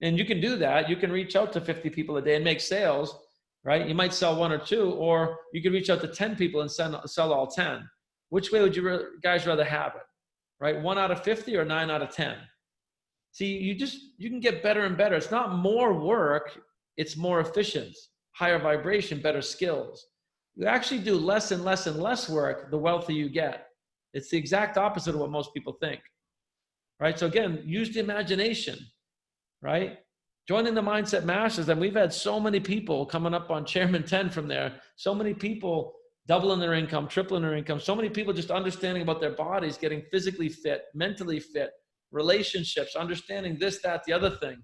Speaker 1: And you can do that. You can reach out to 50 people a day and make sales, right? You might sell one or two, or you could reach out to 10 people and sell all 10. Which way would you guys rather have it, right? 1 out of 50 or 9 out of 10? See, you can get better and better. It's not more work. It's more efficient. Higher vibration, better skills. You actually do less and less and less work the wealthier you get. It's the exact opposite of what most people think, right? So again, use the imagination, right? Joining the Mindset Masters, and we've had so many people coming up on Chairman 10 from there, so many people doubling their income, tripling their income, so many people just understanding about their bodies, getting physically fit, mentally fit, relationships, understanding this, that, the other thing,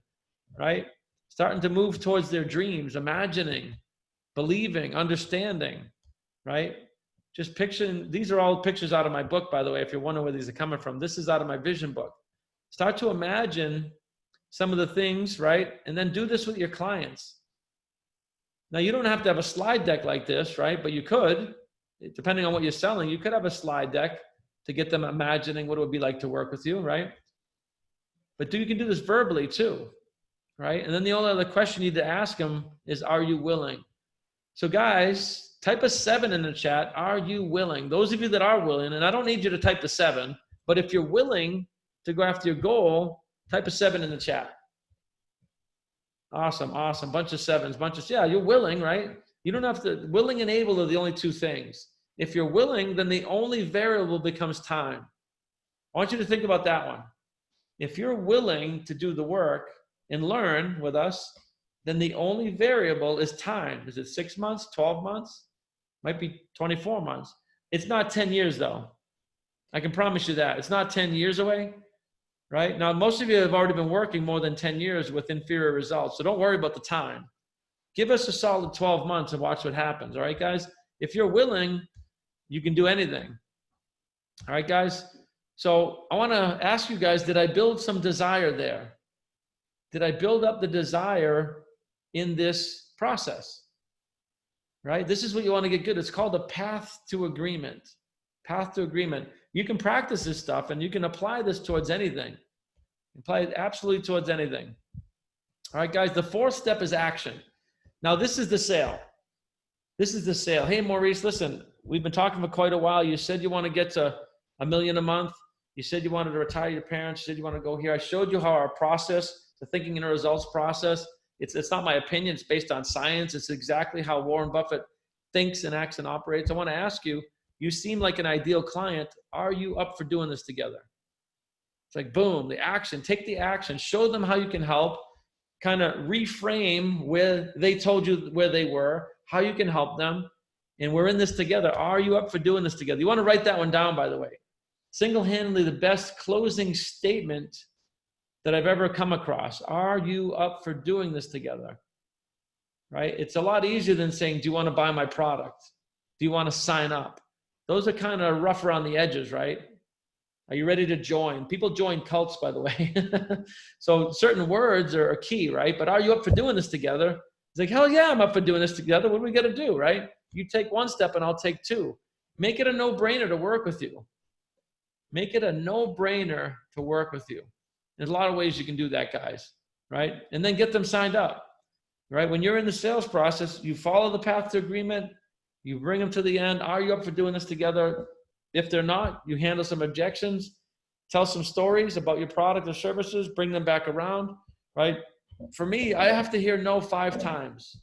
Speaker 1: right? Starting to move towards their dreams, imagining, believing, understanding, right? Just picturing, these are all pictures out of my book, by the way, if you're wondering where these are coming from. This is out of my vision book. Start to imagine some of the things, right? And then do this with your clients. Now, you don't have to have a slide deck like this, right? But you could, depending on what you're selling, you could have a slide deck to get them imagining what it would be like to work with you, right? But you can do this verbally too, right? And then the only other question you need to ask them is, are you willing? So guys, type a 7 in the chat. Are you willing? Those of you that are willing, and I don't need you to type the 7, but if you're willing to go after your goal, type a 7 in the chat. Awesome, awesome. Bunch of 7s, yeah, you're willing, right? You don't have to, willing and able are the only two things. If you're willing, then the only variable becomes time. I want you to think about that one. If you're willing to do the work and learn with us, then the only variable is time. Is it 6 months, 12 months? Might be 24 months. It's not 10 years though. I can promise you that. It's not 10 years away, right? Now, most of you have already been working more than 10 years with inferior results, so don't worry about the time. Give us a solid 12 months and watch what happens, all right, guys? If you're willing, you can do anything. All right, guys? So I want to ask you guys, did I build some desire there? Did I build up the desire in this process? Right? This is what you want to get good. It's called a path to agreement. Path to agreement. You can practice this stuff and you can apply this towards anything. Apply it absolutely towards anything. All right, guys, the fourth step is action. Now, this is the sale. This is the sale. Hey, Maurice, listen, we've been talking for quite a while. You said you want to get to $1 million a month. You said you wanted to retire your parents. You said you want to go here. I showed you how our process, the thinking and results process, it's not my opinion. It's based on science. It's exactly how Warren Buffett thinks and acts and operates. I want to ask you, you seem like an ideal client. Are you up for doing this together? It's like, boom, the action. Take the action. Show them how you can help. Kind of reframe where they told you where they were, how you can help them. And we're in this together. Are you up for doing this together? You want to write that one down, by the way. Single-handedly the best closing statement that I've ever come across. Are you up for doing this together? Right? It's a lot easier than saying, do you want to buy my product? Do you want to sign up? Those are kind of rough around the edges, right? Are you ready to join? People join cults, by the way. So certain words are key, right? But are you up for doing this together? It's like, hell yeah, I'm up for doing this together. What do we got to do, right? You take one step and I'll take two. Make it a no-brainer to work with you. Make it a no-brainer to work with you. There's a lot of ways you can do that, guys, right? And then get them signed up, right? When you're in the sales process, you follow the path to agreement, you bring them to the end. Are you up for doing this together? If they're not, you handle some objections, tell some stories about your product or services, bring them back around, right? For me, I have to hear no 5 times.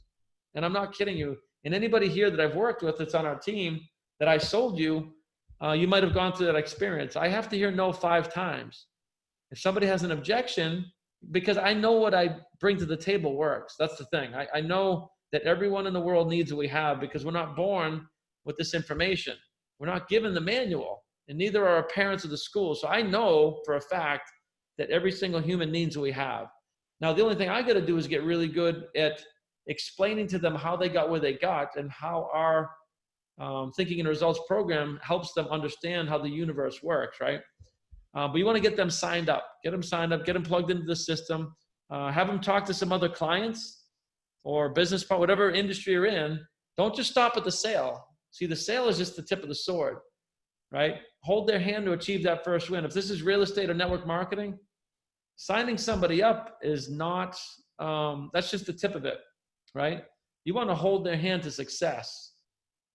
Speaker 1: And I'm not kidding you. And anybody here that I've worked with that's on our team that I sold you, you might have gone through that experience. I have to hear no 5 times. If somebody has an objection, because I know what I bring to the table works. That's the thing. I know that everyone in the world needs what we have because we're not born with this information. We're not given the manual, and neither are our parents or the school. So I know for a fact that every single human needs what we have. Now, the only thing I got to do is get really good at explaining to them how they got where they got and how our thinking and results program helps them understand how the universe works, right? But you want to get them signed up, get them plugged into the system, have them talk to some other clients or business, whatever industry you're in. Don't just stop at the sale. See, the sale is just the tip of the sword, right? Hold their hand to achieve that first win. If this is real estate or network marketing, signing somebody up is not, that's just the tip of it, right? You want to hold their hand to success.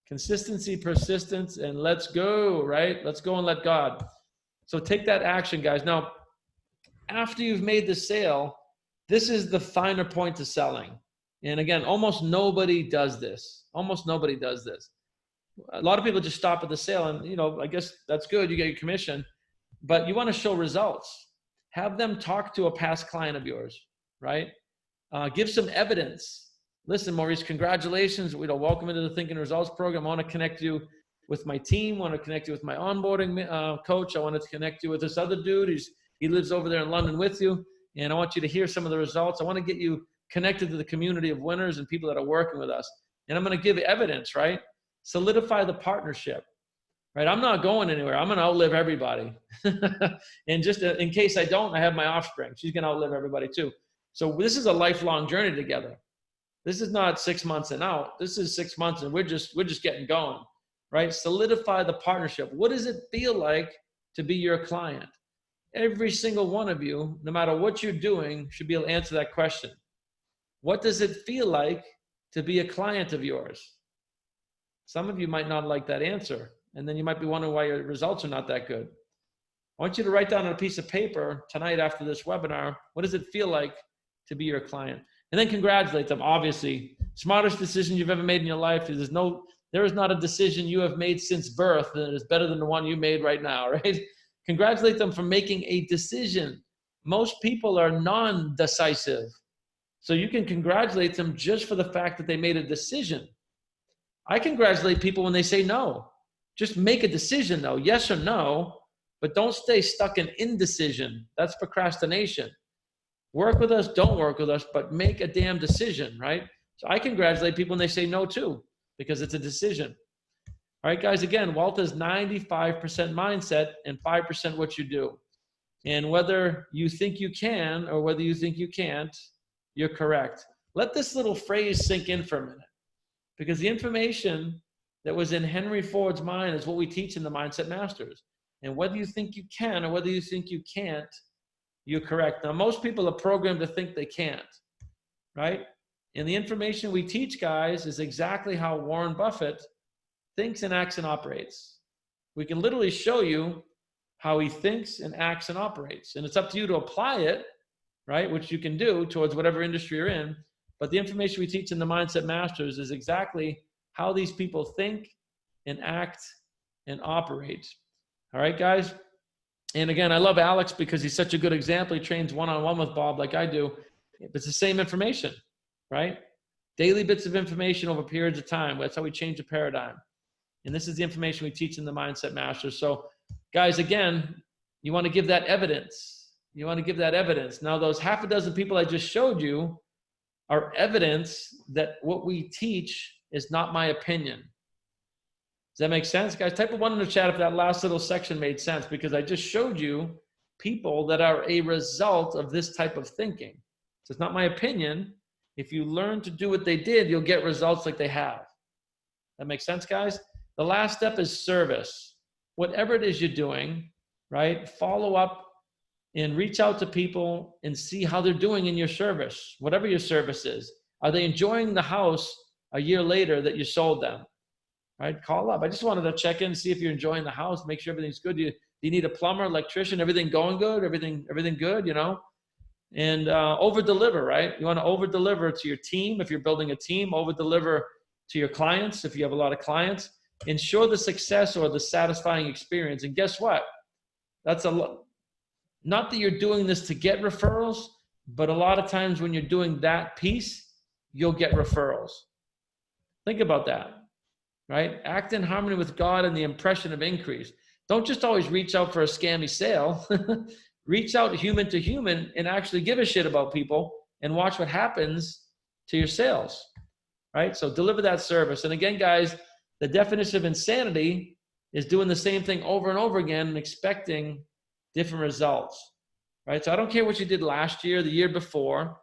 Speaker 1: Consistency, persistence, and let's go, right? Let's go and let God. So take that action, guys. Now, after you've made the sale, this is the finer point to selling. And again, almost nobody does this. Almost nobody does this. A lot of people just stop at the sale and, you know, I guess that's good. You get your commission, but you want to show results. Have them talk to a past client of yours, right? Give some evidence. Listen, Maurice, congratulations. Welcome into the Thinking Results program. I want to connect you with my team. I want to connect you with my onboarding coach. I want to connect you with this other dude. He lives over there in London with you. And I want you to hear some of the results. I want to get you connected to the community of winners and people that are working with us. And I'm going to give evidence, right? Solidify the partnership. right? I'm not going anywhere. I'm going to outlive everybody. And just in case I don't, I have my offspring. She's going to outlive everybody too. So this is a lifelong journey together. This is not 6 months and out. This is 6 months and we're just getting going, right? Solidify the partnership. What does it feel like to be your client? Every single one of you, no matter what you're doing, should be able to answer that question. What does it feel like to be a client of yours? Some of you might not like that answer. And then you might be wondering why your results are not that good. I want you to write down on a piece of paper tonight after this webinar, what does it feel like to be your client? And then congratulate them. Obviously, smartest decision you've ever made in your life. There is not a decision you have made since birth that is better than the one you made right now, right? Congratulate them for making a decision. Most people are non-decisive. So you can congratulate them just for the fact that they made a decision. I congratulate people when they say no. Just make a decision though, yes or no, but don't stay stuck in indecision. That's procrastination. Work with us, don't work with us, but make a damn decision, right? So I congratulate people when they say no too, because it's a decision. All right, guys, again, wealth is 95% mindset and 5% what you do. And whether you think you can or whether you think you can't, you're correct. Let this little phrase sink in for a minute, because the information that was in Henry Ford's mind is what we teach in the Mindset Masters. And whether you think you can or whether you think you can't, you're correct. Now, most people are programmed to think they can't, right? And the information we teach, guys, is exactly how Warren Buffett thinks and acts and operates. We can literally show you how he thinks and acts and operates. And it's up to you to apply it, right? Which you can do towards whatever industry you're in. But the information we teach in the Mindset Masters is exactly how these people think and act and operate. All right, guys? And again, I love Alex because he's such a good example. He trains one-on-one with Bob like I do. It's the same information, right? Daily bits of information over periods of time. That's how we change the paradigm. And this is the information we teach in the Mindset Masters. So guys, again, you want to give that evidence. You want to give that evidence. Now, those half a dozen people I just showed you are evidence that what we teach is not my opinion. Does that make sense, guys? Type a 1 in the chat if that last little section made sense, because I just showed you people that are a result of this type of thinking. So it's not my opinion. If you learn to do what they did, you'll get results like they have. That makes sense, guys? The last step is service. Whatever it is you're doing, right? Follow up and reach out to people and see how they're doing in your service, whatever your service is. Are they enjoying the house a year later that you sold them? Right? Call up. I just wanted to check in, see if you're enjoying the house, make sure everything's good. Do you need a plumber, electrician, everything going good, everything good, you know? And over deliver, right? You want to over deliver to your team. If you're building a team, over deliver to your clients. If you have a lot of clients, ensure the success or the satisfying experience. And guess what? That's not that you're doing this to get referrals, but a lot of times when you're doing that piece, you'll get referrals. Think about that. Right? Act in harmony with God and the impression of increase. Don't just always reach out for a scammy sale. Reach out human to human and actually give a shit about people and watch what happens to your sales. Right? So deliver that service. And again, guys, the definition of insanity is doing the same thing over and over again and expecting different results. Right? So I don't care what you did last year, the year before.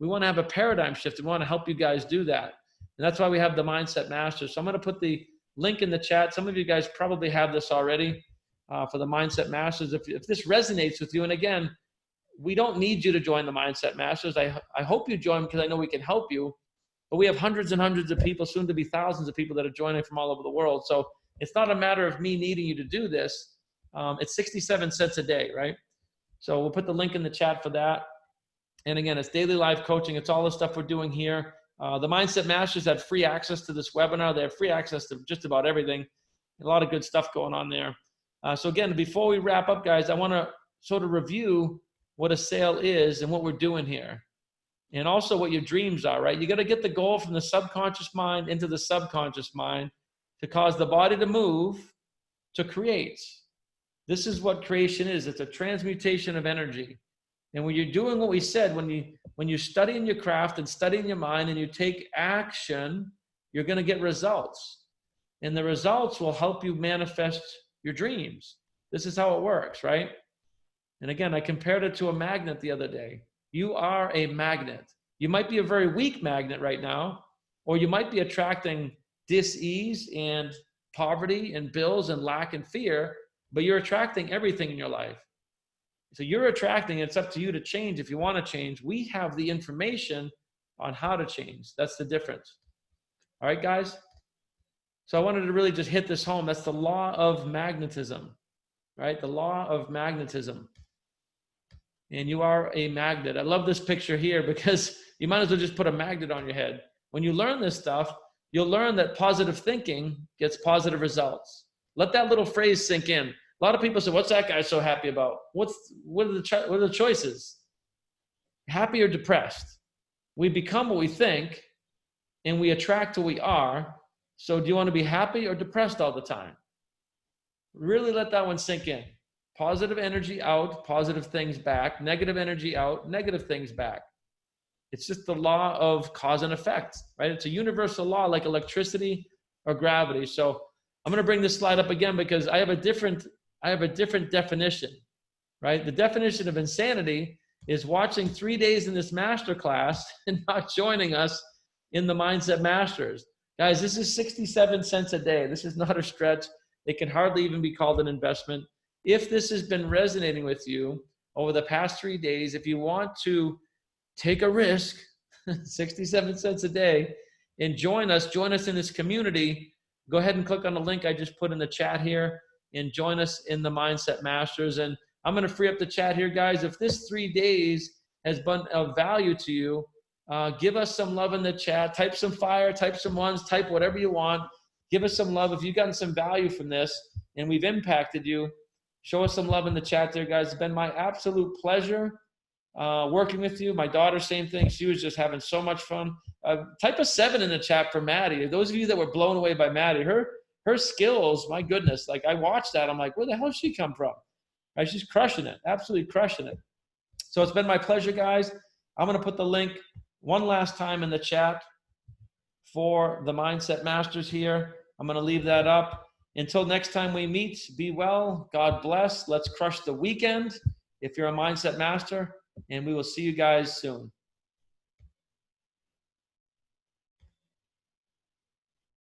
Speaker 1: We want to have a paradigm shift. We want to help you guys do that. And that's why we have the Mindset Masters. So I'm going to put the link in the chat. Some of you guys probably have this already for the Mindset Masters. If this resonates with you, and again, we don't need you to join the Mindset Masters. I hope you join because I know we can help you. But we have hundreds and hundreds of people, soon to be thousands of people that are joining from all over the world. So it's not a matter of me needing you to do this. It's 67 cents a day, right? So we'll put the link in the chat for that. And again, it's daily live coaching. It's all the stuff we're doing here. The Mindset Masters have free access to this webinar. They have free access to just about everything. A lot of good stuff going on there. So again, before we wrap up, guys, I want to sort of review what a sale is and what we're doing here. And also what your dreams are, right? You got to get the goal from the subconscious mind into the subconscious mind to cause the body to move, to create. This is what creation is. It's a transmutation of energy. And when you're doing what we said, when you're studying your craft and studying your mind and you take action, you're going to get results. and the results will help you manifest your dreams. This is how it works, right? And again, I compared it to a magnet the other day. You are a magnet. You might be a very weak magnet right now, or you might be attracting dis-ease and poverty and bills and lack and fear, but you're attracting everything in your life. So you're attracting, it's up to you to change if you want to change. We have the information on how to change. That's the difference. All right, guys? So I wanted to really just hit this home. That's the law of magnetism, right? The law of magnetism. And you are a magnet. I love this picture here because you might as well just put a magnet on your head. When you learn this stuff, you'll learn that positive thinking gets positive results. Let that little phrase sink in. A lot of people say, what's that guy so happy about? What are the choices? Happy or depressed? We become what we think, and we attract what we are. So do you want to be happy or depressed all the time? Really let that one sink in. Positive energy out, positive things back. Negative energy out, negative things back. It's just the law of cause and effect, right? It's a universal law like electricity or gravity. So I'm going to bring this slide up again because I have a different definition, right? The definition of insanity is watching 3 days in this masterclass and not joining us in the Mindset Masters. Guys, this is 67 cents a day. This is not a stretch. It can hardly even be called an investment. If this has been resonating with you over the past 3 days, if you want to take a risk, 67 cents a day, and join us in this community, go ahead and click on the link I just put in the chat here and join us in the Mindset Masters. And I'm going to free up the chat here, guys. If this 3 days has been of value to you, give us some love in the chat. Type some fire, type some ones, type whatever you want. Give us some love. If you've gotten some value from this and we've impacted you, show us some love in the chat there, guys. It's been my absolute pleasure working with you. My daughter, same thing. She was just having so much fun. Type a 7 in the chat for Maddie. Those of you that were blown away by Maddie, her skills, my goodness. Like I watched that. I'm like, where the hell did she come from? Right, she's crushing it, absolutely crushing it. So it's been my pleasure, guys. I'm going to put the link one last time in the chat for the Mindset Masters here. I'm going to leave that up. Until next time we meet, be well. God bless. Let's crush the weekend if you're a Mindset Master, and we will see you guys soon.